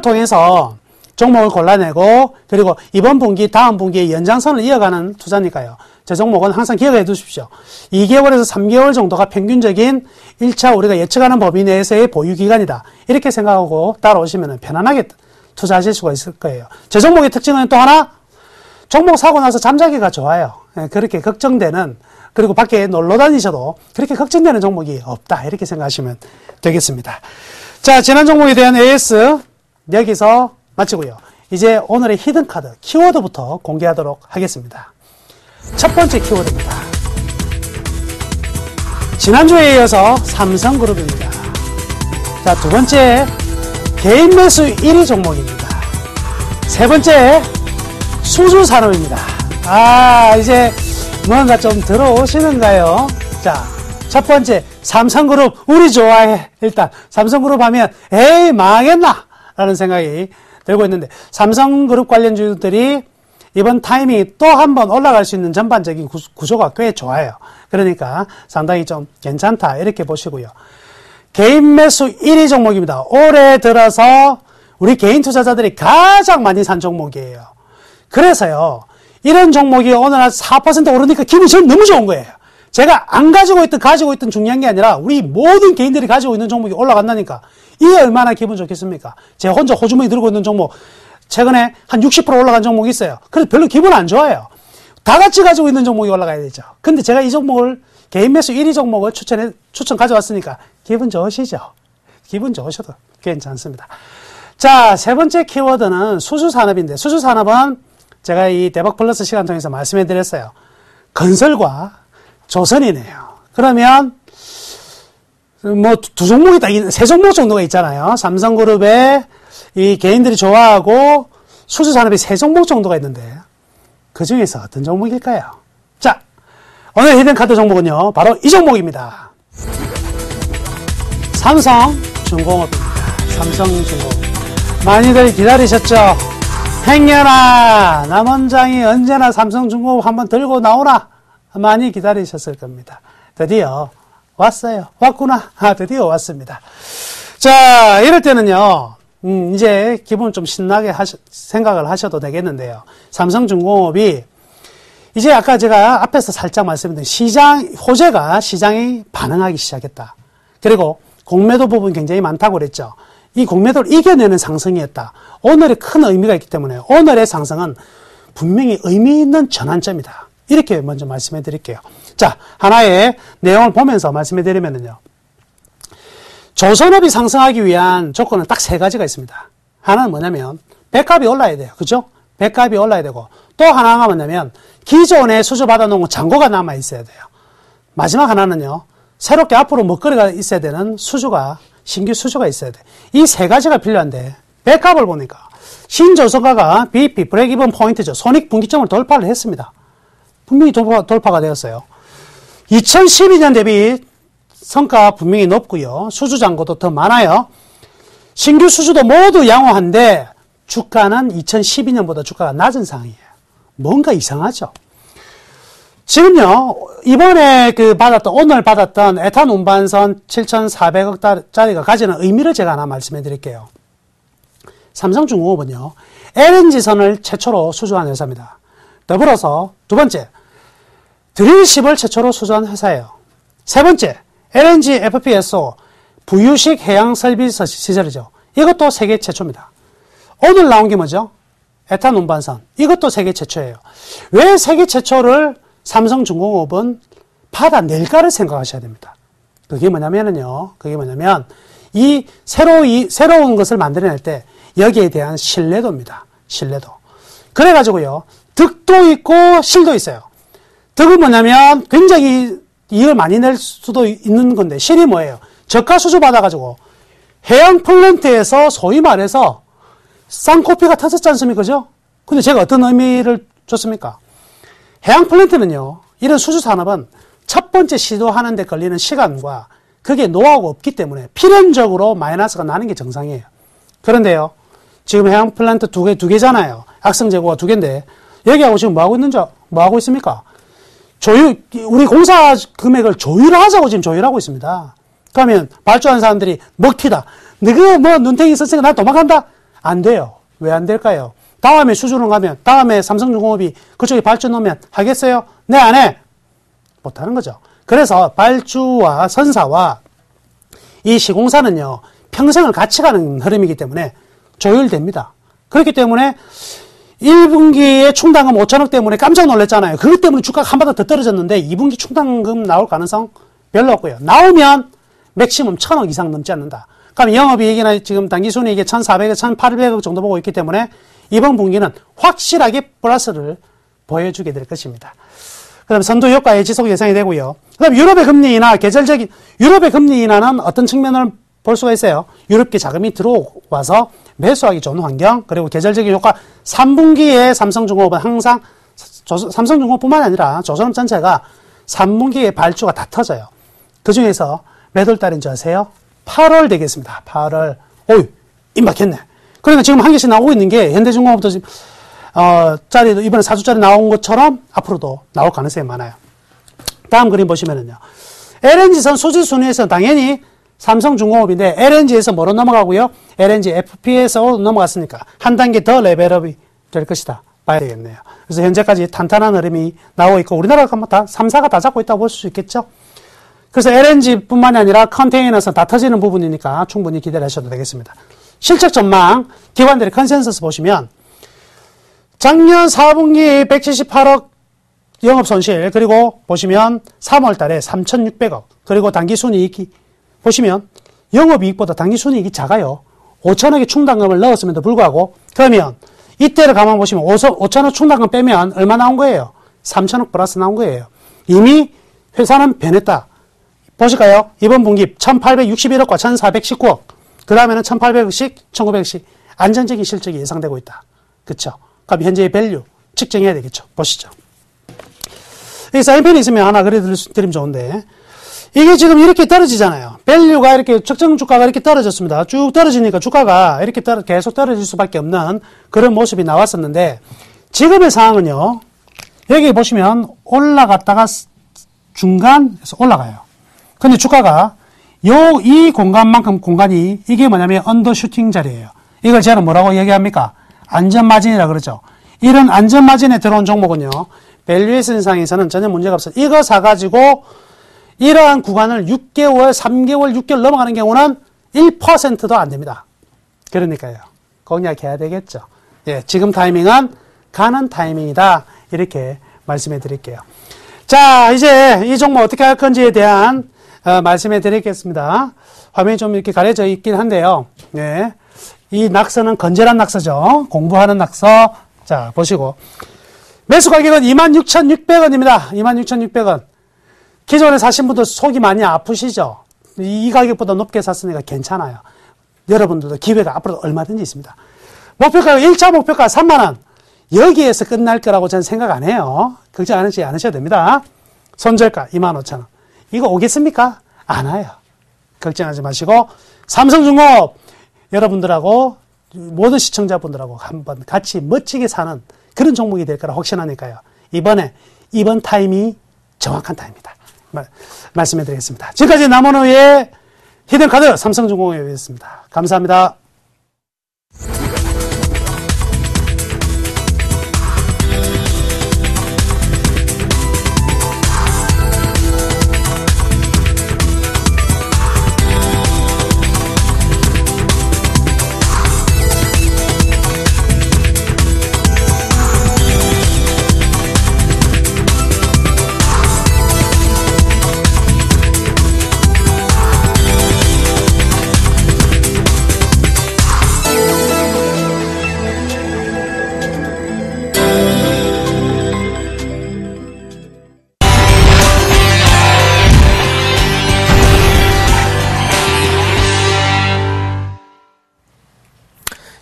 통해서 종목을 골라내고, 그리고 이번 분기, 다음 분기에 연장선을 이어가는 투자니까요. 제 종목은 항상 기억해 두십시오. 2개월에서 3개월 정도가 평균적인 1차 우리가 예측하는 범위 내에서의 보유 기간이다. 이렇게 생각하고 따라오시면 편안하게 투자하실 수가 있을 거예요. 제 종목의 특징은 또 하나, 종목 사고 나서 잠자기가 좋아요. 그렇게 걱정되는, 그리고 밖에 놀러 다니셔도 그렇게 걱정되는 종목이 없다. 이렇게 생각하시면 되겠습니다. 자, 지난 종목에 대한 AS 여기서 마치고요. 이제 오늘의 히든카드, 키워드부터 공개하도록 하겠습니다. 첫 번째 키워드입니다. 지난주에 이어서 삼성그룹입니다. 자, 두 번째, 개인 매수 1위 종목입니다. 세 번째, 수주산업입니다. 이제 뭔가 좀 들어오시는가요? 자, 첫 번째, 삼성그룹, 우리 좋아해. 일단, 삼성그룹 하면, 에이, 망했나? 라는 생각이 들고 있는데, 삼성그룹 관련주들이 이번 타이밍이 또 한 번 올라갈 수 있는 전반적인 구조가 꽤 좋아요. 그러니까 상당히 좀 괜찮다. 이렇게 보시고요. 개인 매수 1위 종목입니다. 올해 들어서 우리 개인 투자자들이 가장 많이 산 종목이에요. 그래서요, 이런 종목이 오늘 한 4% 오르니까 기분이 저는 너무 좋은 거예요. 제가 안 가지고 있든 중요한 게 아니라 우리 모든 개인들이 가지고 있는 종목이 올라간다니까 이게 얼마나 기분 좋겠습니까? 제가 혼자 호주머니 들고 있는 종목 최근에 한 60% 올라간 종목이 있어요. 그래서 별로 기분 안 좋아요. 다 같이 가지고 있는 종목이 올라가야 되죠. 근데 제가 이 종목을 개인 매수 1위 종목을 추천 가져왔으니까 기분 좋으시죠? 기분 좋으셔도 괜찮습니다. 자, 세 번째 키워드는 수주산업인데, 수주산업은 제가 이 대박 플러스 시간 통해서 말씀해 드렸어요. 건설과 조선이네요. 그러면 뭐 두 종목이 딱, 세 종목 정도가 있잖아요. 삼성그룹에 이 개인들이 좋아하고 수주산업이 세 종목 정도가 있는데 그 중에서 어떤 종목일까요? 자, 오늘 히든카드 종목은요, 바로 이 종목입니다. 삼성중공업입니다. 삼성중공업. 많이들 기다리셨죠? 행여나 남원장이 언제나 삼성중공업 한번 들고 나오나 많이 기다리셨을 겁니다. 드디어 왔어요. 왔구나. 드디어 왔습니다. 자, 이럴 때는요, 이제 기분 좀 신나게 생각을 하셔도 되겠는데요. 삼성중공업이 이제 아까 제가 앞에서 살짝 말씀드린 호재가 시장이 반응하기 시작했다. 그리고 공매도 부분 굉장히 많다고 그랬죠. 이 공매도를 이겨내는 상승이었다. 오늘의 큰 의미가 있기 때문에 오늘의 상승은 분명히 의미 있는 전환점이다. 이렇게 먼저 말씀해 드릴게요. 자, 하나의 내용을 보면서 말씀해 드리면요. 조선업이 상승하기 위한 조건은 딱 세 가지가 있습니다. 하나는 뭐냐면 배값이 올라야 돼요. 그죠? 배값이 올라야 되고 또 하나가 뭐냐면 기존에 수주받아 놓은 잔고가 남아 있어야 돼요. 마지막 하나는요. 새롭게 앞으로 먹거리가 있어야 되는 신규 수주가 있어야 돼. 이 세 가지가 필요한데 배값을 보니까 신조선가가 BP 브레이크이븐 포인트죠. 손익분기점을 돌파를 했습니다. 분명히 돌파가 되었어요. 2012년 대비 성과 분명히 높고요. 수주 잔고도 더 많아요. 신규 수주도 모두 양호한데 주가는 2012년보다 주가가 낮은 상황이에요. 뭔가 이상하죠. 지금요, 이번에 오늘 받았던 에탄 운반선 7,400억짜리가 가지는 의미를 제가 하나 말씀해 드릴게요. 삼성중공업은요, LNG선을 최초로 수주한 회사입니다. 더불어서 두 번째, 드릴십을 최초로 수주한 회사예요. 세 번째, LNG FPSO, 부유식 해양 설비 시설이죠. 이것도 세계 최초입니다. 오늘 나온 게 뭐죠? 에탄 운반선. 이것도 세계 최초예요. 왜 세계 최초를 삼성중공업은 받아낼까를 생각하셔야 됩니다. 그게 뭐냐면, 이 새로운 것을 만들어낼 때 여기에 대한 신뢰도입니다. 신뢰도. 그래가지고요, 득도 있고 실도 있어요. 득은 뭐냐면 굉장히 이익을 많이 낼 수도 있는 건데, 실이 뭐예요? 저가 수주 받아가지고 해양 플랜트에서 소위 말해서 쌍코피가 터졌지 않습니까? 그죠? 근데 제가 어떤 의미를 줬습니까? 해양 플랜트는요, 이런 수주 산업은 첫 번째 시도하는 데 걸리는 시간과 그게 노하우가 없기 때문에 필연적으로 마이너스가 나는 게 정상이에요. 그런데요, 지금 해양 플랜트 두 개잖아요. 악성 재고가 두 개인데, 여기하고 지금 뭐 하고 있습니까? 우리 공사 금액을 조율하자고 지금 조율하고 있습니다. 그러면 발주한 사람들이 먹튀다. 너가 뭐 눈탱이 있었으니까 난 도망간다? 안 돼요. 왜 안 될까요? 다음에 수주는 가면, 다음에 삼성중공업이 그쪽에 발주 넣으면 하겠어요? 네, 안 해? 못하는 거죠. 그래서 발주와 선사와 이 시공사는요, 평생을 같이 가는 흐름이기 때문에 조율됩니다. 그렇기 때문에 1분기에 충당금 5천억 때문에 깜짝 놀랐잖아요. 그것 때문에 주가가 한 번 더 떨어졌는데 2분기 충당금 나올 가능성 별로 없고요. 나오면 맥시멈 1,000억 이상 넘지 않는다. 그럼 영업이익이나 지금 당기순이익이 1,400억, 1,800억 정도 보고 있기 때문에 이번 분기는 확실하게 플러스를 보여주게 될 것입니다. 그 다음 선도 효과의 지속 예상이 되고요. 그 다음 유럽의 금리 인하, 유럽의 금리 인하는 어떤 측면을 볼 수가 있어요. 유럽계 자금이 들어와서 매수하기 좋은 환경, 그리고 계절적인 효과. 3분기에 삼성중공업은 항상, 삼성중공업뿐만 아니라 조선업 전체가 3분기에 발주가 다 터져요. 그 중에서 몇 월 달인 줄 아세요? 8월 되겠습니다. 8월. 어이, 임박했네. 그러니까 지금 한 개씩 나오고 있는 게 현대중공업도 지금, 짜리도 이번에 4주짜리 나온 것처럼 앞으로도 나올 가능성이 많아요. 다음 그림 보시면은요. LNG선 수지 순위에서 당연히 삼성중공업인데 LNG에서 뭐로 넘어가고요? LNG FPS로 넘어갔으니까 한 단계 더 레벨업이 될 것이다. 봐야 되겠네요. 그래서 현재까지 탄탄한 흐름이 나오고 있고 우리나라가 다 3사가 다 잡고 있다고 볼 수 있겠죠? 그래서 LNG뿐만이 아니라 컨테이너선 다 터지는 부분이니까 충분히 기대하셔도 되겠습니다. 실적 전망, 기관들의 컨센서스 보시면 작년 4분기 178억 영업 손실, 그리고 보시면 3월 달에 3,600억, 그리고 당기 순이익이 보시면 영업이익보다 당기 순이익이 작아요. 5천억의 충당금을 넣었음에도 불구하고. 그러면 이때를 가만 보시면 5천억 충당금 빼면 얼마 나온 거예요? 3천억 플러스 나온 거예요. 이미 회사는 변했다. 보실까요? 이번 분기 1861억과 1419억. 그 다음에는 1800억씩, 1900억씩 안정적인 실적이 예상되고 있다. 그쵸? 그럼 현재의 밸류 측정해야 되겠죠. 보시죠. 이 사인펜이 있으면 하나 그려드리면 좋은데, 이게 지금 이렇게 떨어지잖아요. 밸류가 이렇게, 적정 주가가 이렇게 떨어졌습니다. 쭉 떨어지니까 주가가 이렇게 계속 떨어질 수밖에 없는 그런 모습이 나왔었는데, 지금의 상황은요, 여기 보시면 올라갔다가 중간에서 올라가요. 근데 주가가 이 공간만큼 공간이 이게 뭐냐면 언더슈팅 자리예요. 이걸 저는 뭐라고 얘기합니까? 안전마진이라 그러죠. 이런 안전마진에 들어온 종목은요, 밸류에이션 상에서는 전혀 문제가 없어요. 이거 사가지고 이러한 구간을 6개월, 3개월, 6개월 넘어가는 경우는 1%도 안 됩니다. 그러니까요. 공략해야 되겠죠. 예, 지금 타이밍은 가는 타이밍이다. 이렇게 말씀해 드릴게요. 자, 이제 이 종목 어떻게 할 건지에 대한 말씀해 드리겠습니다. 화면이 좀 이렇게 가려져 있긴 한데요. 네. 이 낙서는 건전한 낙서죠. 공부하는 낙서. 자, 보시고. 매수 가격은 26,600원입니다. 26,600원. 기존에 사신 분들 속이 많이 아프시죠? 이 가격보다 높게 샀으니까 괜찮아요. 여러분들도 기회가 앞으로 얼마든지 있습니다. 목표가 1차 목표가 3만원. 여기에서 끝날 거라고 저는 생각 안 해요. 걱정하지 않으셔도 됩니다. 손절가 25,000원. 이거 오겠습니까? 안 와요. 걱정하지 마시고, 삼성중공업 여러분들하고 모든 시청자분들하고 한번 같이 멋지게 사는 그런 종목이 될 거라 확신하니까요. 이번 타임이 정확한 타임이다. 말씀해 드리겠습니다. 지금까지 남원호의 히든카드 삼성중공업이었습니다. 감사합니다.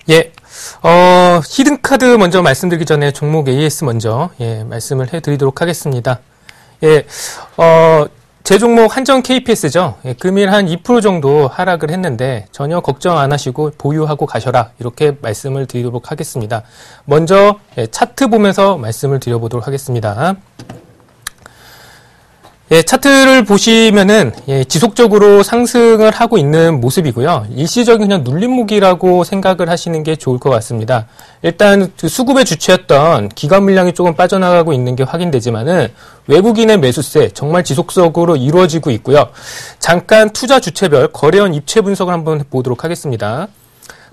예, 히든카드 먼저 말씀드리기 전에 종목 AS 먼저, 말씀을 해드리도록 하겠습니다. 예, 제 종목 한정 KPS죠. 예, 금일 한 2% 정도 하락을 했는데 전혀 걱정 안 하시고 보유하고 가셔라. 이렇게 말씀을 드리도록 하겠습니다. 먼저, 차트 보면서 말씀을 드려보도록 하겠습니다. 예, 차트를 보시면은, 지속적으로 상승을 하고 있는 모습이고요. 일시적인 그냥 눌림목이라고 생각을 하시는 게 좋을 것 같습니다. 일단, 그 수급의 주체였던 기관 물량이 조금 빠져나가고 있는 게 확인되지만은, 외국인의 매수세 정말 지속적으로 이루어지고 있고요. 잠깐 투자 주체별 거래원 입체 분석을 한번 보도록 하겠습니다.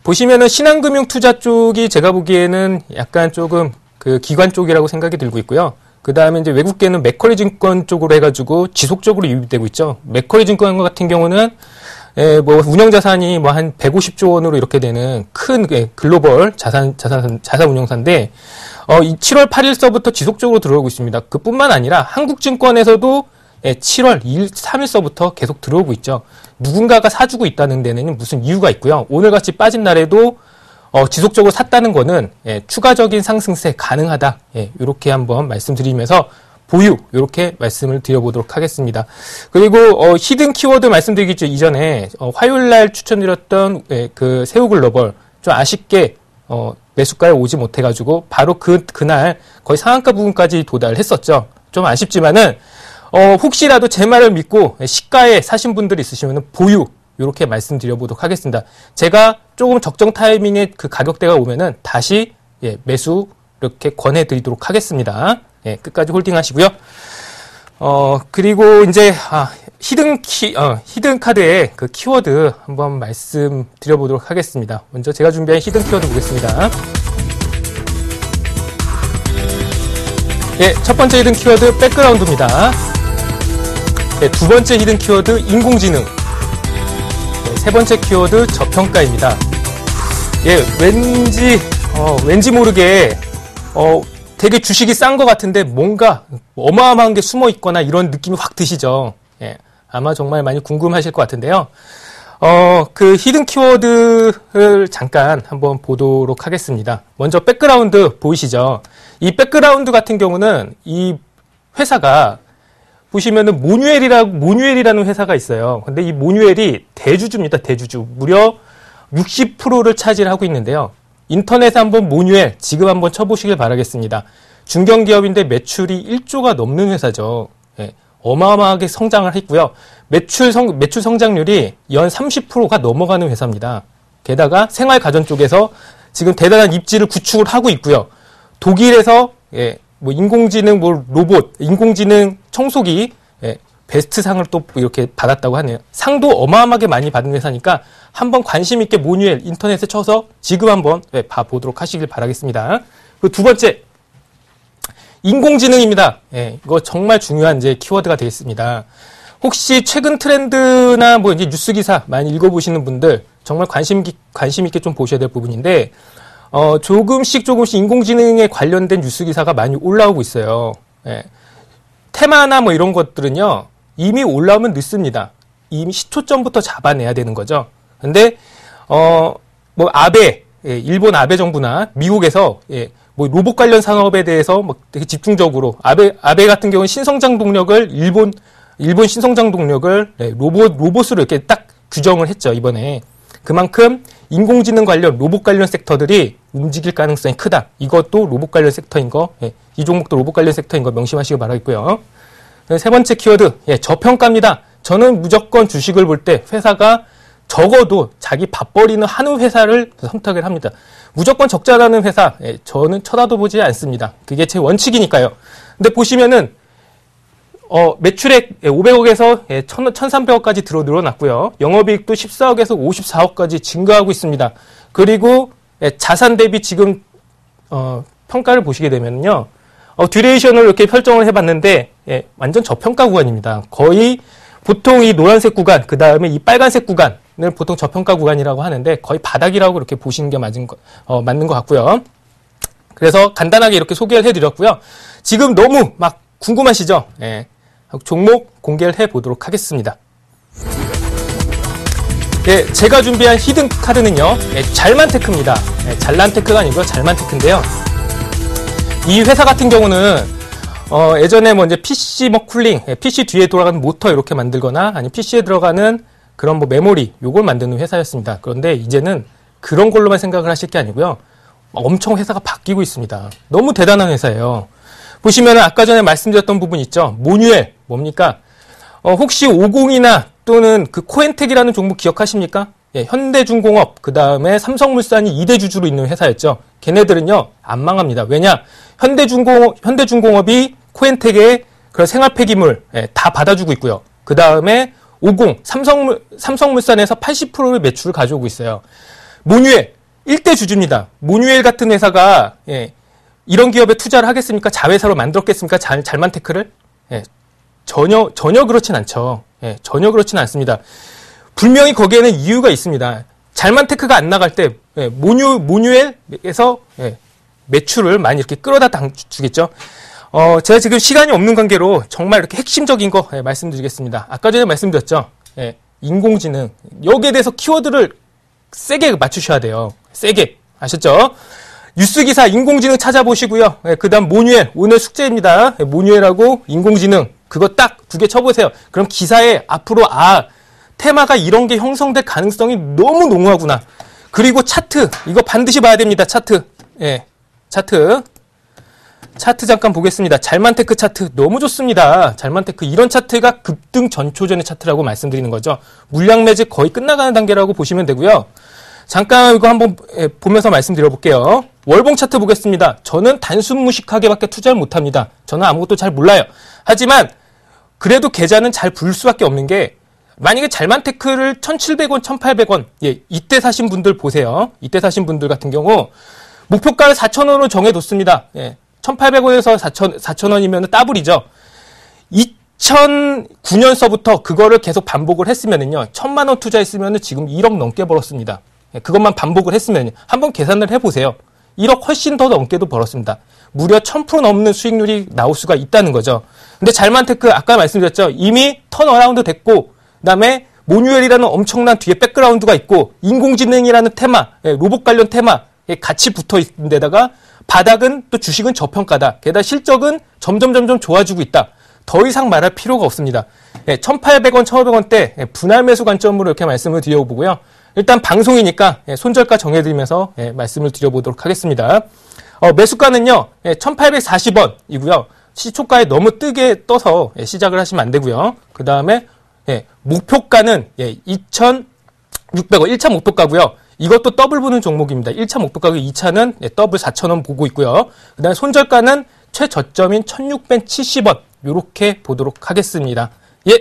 보시면은 신한금융 투자 쪽이 제가 보기에는 약간 조금 그 기관 쪽이라고 생각이 들고 있고요. 그 다음에 이제 외국계는 맥쿼리 증권 쪽으로 해가지고 지속적으로 유입되고 있죠. 맥쿼리 증권 같은 경우는 뭐 운영 자산이 뭐 한 150조 원으로 이렇게 되는 큰 글로벌 자산 운용사인데 이 7월 8일서부터 지속적으로 들어오고 있습니다. 그뿐만 아니라 한국증권에서도 7월 2일, 3일서부터 계속 들어오고 있죠. 누군가가 사주고 있다는 데는 무슨 이유가 있고요. 오늘같이 빠진 날에도 지속적으로 샀다는 거는 추가적인 상승세 가능하다. 이렇게 한번 말씀드리면서 보유 이렇게 말씀을 드려보도록 하겠습니다. 그리고 히든 키워드 말씀드리기 이전에 화요일날 추천드렸던 그 새우글로벌 좀 아쉽게 매수가에 오지 못해가지고 바로 그날 거의 상한가 부분까지 도달을 했었죠. 좀 아쉽지만은 혹시라도 제 말을 믿고 시가에 사신 분들이 있으시면 보유 이렇게 말씀드려보도록 하겠습니다. 제가 조금 적정 타이밍에 그 가격대가 오면은 다시 매수 이렇게 권해드리도록 하겠습니다. 끝까지 홀딩하시고요. 그리고 이제 히든 카드의 그 키워드 한번 말씀드려보도록 하겠습니다. 먼저 제가 준비한 히든 키워드 보겠습니다. 첫 번째 히든 키워드 백그라운드입니다. 두 번째 히든 키워드 인공지능. 세 번째 키워드 저평가입니다. 왠지 왠지 모르게 되게 주식이 싼 것 같은데 뭔가 어마어마한 게 숨어 있거나 이런 느낌이 확 드시죠. 예, 아마 정말 많이 궁금하실 것 같은데요. 그 히든 키워드를 잠깐 한번 보도록 하겠습니다. 먼저 백그라운드 보이시죠? 이 백그라운드 같은 경우는 이 회사가 보시면은 모뉴엘이라는 회사가 있어요. 근데 이 모뉴엘이 대주주입니다. 대주주. 무려 60%를 차지하고 있는데요. 인터넷에 한번 모뉴엘 지금 한번 쳐보시길 바라겠습니다. 중견기업인데 매출이 1조가 넘는 회사죠. 예, 어마어마하게 성장을 했고요. 매출 성장률이 연 30%가 넘어가는 회사입니다. 게다가 생활가전 쪽에서 지금 대단한 입지를 구축을 하고 있고요. 독일에서 인공지능 로봇, 인공지능 청소기 베스트상을 또 이렇게 받았다고 하네요. 상도 어마어마하게 많이 받은 회사니까 한번 관심 있게 모뉴엘 인터넷에 쳐서 지금 한번 봐보도록 하시길 바라겠습니다. 그리고 두 번째, 인공지능입니다. 이거 정말 중요한 이제 키워드가 되겠습니다. 혹시 최근 트렌드나 이제 뉴스 기사 많이 읽어보시는 분들 정말 관심 있게 좀 보셔야 될 부분인데, 조금씩 인공지능에 관련된 뉴스 기사가 많이 올라오고 있어요. 테마나 이런 것들은요, 이미 올라오면 늦습니다. 이미 시초점부터 잡아내야 되는 거죠. 근데, 일본 아베 정부나 미국에서, 로봇 관련 산업에 대해서 되게 집중적으로, 아베 같은 경우는 신성장 동력을, 일본 신성장 동력을 로봇으로 이렇게 딱 규정을 했죠, 이번에. 그만큼 인공지능 관련, 로봇 관련 섹터들이 움직일 가능성이 크다. 이것도 로봇 관련 섹터인 거, 이 종목도 로봇 관련 섹터인 거 명심하시기 바라겠고요. 세 번째 키워드, 저평가입니다. 저는 무조건 주식을 볼 때 회사가 적어도 자기 밥벌이는 하는 회사를 선택을 합니다. 무조건 적자라는 회사, 저는 쳐다도 보지 않습니다. 그게 제 원칙이니까요. 근데 보시면은, 매출액 500억에서 1,300억까지 늘어났고요. 영업이익도 14억에서 54억까지 증가하고 있습니다. 그리고 자산 대비 지금 평가를 보시게 되면요. 듀레이션을 이렇게 설정을 해봤는데 완전 저평가 구간입니다. 거의 보통 이 노란색 구간, 그 다음에 이 빨간색 구간을 보통 저평가 구간이라고 하는데 거의 바닥이라고 이렇게 보시는 게 맞는 것 같고요. 그래서 간단하게 이렇게 소개를 해드렸고요. 지금 너무 막 궁금하시죠? 종목 공개를 해보도록 하겠습니다. 제가 준비한 히든 카드는요, 잘만테크입니다. 잘난테크가 아니고요, 잘만테크인데요. 이 회사 같은 경우는, 예전에 이제 PC 쿨링, PC 뒤에 돌아가는 모터 이렇게 만들거나, 아니 PC에 들어가는 그런 메모리, 요걸 만드는 회사였습니다. 그런데 이제는 그런 걸로만 생각을 하실 게 아니고요, 엄청 회사가 바뀌고 있습니다. 너무 대단한 회사예요. 보시면 아까 전에 말씀드렸던 부분 있죠? 모뉴엘, 뭡니까? 혹시 50이나 또는 그 코엔텍이라는 종목 기억하십니까? 현대중공업, 그 다음에 삼성물산이 2대 주주로 있는 회사였죠. 걔네들은요, 안 망합니다. 왜냐? 현대중공업이 코엔텍의 그런 생활 폐기물 다 받아주고 있고요. 그 다음에 50, 삼성물산에서 80%의 매출을 가져오고 있어요. 모뉴엘, 1대 주주입니다. 모뉴엘 같은 회사가, 이런 기업에 투자를 하겠습니까? 자회사로 만들었겠습니까? 잘만테크를? 전혀 그렇진 않죠. 전혀 그렇진 않습니다. 분명히 거기에는 이유가 있습니다. 잘만테크가 안 나갈 때 모뉴엘에서 매출을 많이 이렇게 끌어다 주겠죠. 제가 지금 시간이 없는 관계로 정말 이렇게 핵심적인 거 말씀드리겠습니다. 아까 전에 말씀드렸죠. 인공지능 여기에 대해서 키워드를 세게 맞추셔야 돼요. 세게 아셨죠? 뉴스 기사 인공지능 찾아보시고요. 그 다음 모뉴엘 오늘 숙제입니다. 모뉴엘하고 인공지능 그거 딱 2개 쳐보세요. 그럼 기사에 앞으로 테마가 이런 게 형성될 가능성이 너무 농후하구나. 그리고 차트 이거 반드시 봐야 됩니다. 차트 차트 잠깐 보겠습니다. 잘만테크 차트 너무 좋습니다. 잘만테크 이런 차트가 급등 전초전의 차트라고 말씀드리는 거죠. 물량 매집 거의 끝나가는 단계라고 보시면 되고요. 잠깐 이거 한번 보면서 말씀드려볼게요. 월봉 차트 보겠습니다. 저는 단순 무식하게밖에 투자를 못합니다. 저는 아무것도 잘 몰라요. 하지만 그래도 계좌는 잘 부을 수밖에 없는 게 만약에 잘만테크를 1,700원, 1,800원 이때 사신 분들 보세요. 이때 사신 분들 같은 경우 목표가를 4,000원으로 정해뒀습니다. 1,800원에서 4,000원이면 더블이죠. 2009년서부터 그거를 계속 반복을 했으면은요, 1,000만 원 투자했으면은 지금 1억 넘게 벌었습니다. 그것만 반복을 했으면 한번 계산을 해보세요. 1억 훨씬 더 넘게도 벌었습니다. 무려 1000% 넘는 수익률이 나올 수가 있다는 거죠. 근데 잘만테크 아까 말씀드렸죠. 이미 턴어라운드 됐고 그다음에 모뉴엘이라는 엄청난 뒤에 백그라운드가 있고 인공지능이라는 테마, 로봇 관련 테마 같이 붙어 있는 데다가 바닥은 또 주식은 저평가다. 게다가 실적은 점점 좋아지고 있다. 더 이상 말할 필요가 없습니다. 1,800원, 1,500원대 분할 매수 관점으로 이렇게 말씀을 드려보고요. 일단 방송이니까 손절가 정해드리면서 말씀을 드려보도록 하겠습니다. 매수가는요, 1,840원이고요. 시초가에 너무 뜨게 떠서 시작을 하시면 안 되고요. 그 다음에 목표가는 2,600원, 1차 목표가고요. 이것도 더블 보는 종목입니다. 1차 목표가고 2차는 더블 4,000원 보고 있고요. 그 다음에 손절가는 최저점인 1,670원 요렇게 보도록 하겠습니다. 예,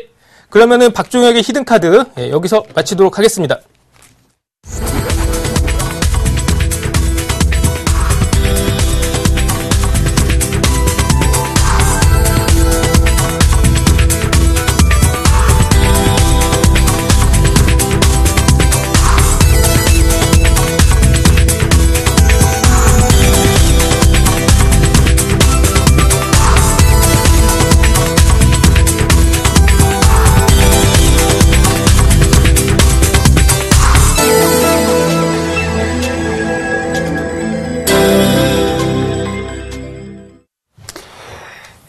그러면은 박종혁의 히든카드 여기서 마치도록 하겠습니다.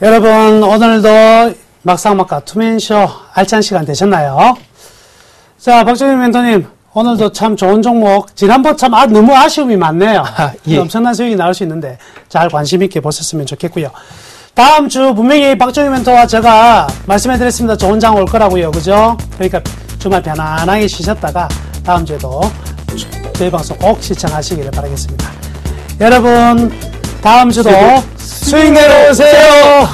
여러분, 오늘도 막상막하 투맨쇼 알찬 시간 되셨나요? 자, 박정희 멘토님, 오늘도 참 좋은 종목, 지난번 참 너무 아쉬움이 많네요. 예. 엄청난 수익이 나올 수 있는데 잘 관심 있게 보셨으면 좋겠고요. 다음 주 분명히 박정희 멘토와 제가 말씀해드렸습니다. 좋은 장 올 거라고요. 그죠? 그러니까 주말 편안하게 쉬셨다가 다음 주에도 저희 방송 꼭 시청하시기를 바라겠습니다. 여러분, 다음 주도 수익 내러 오세요.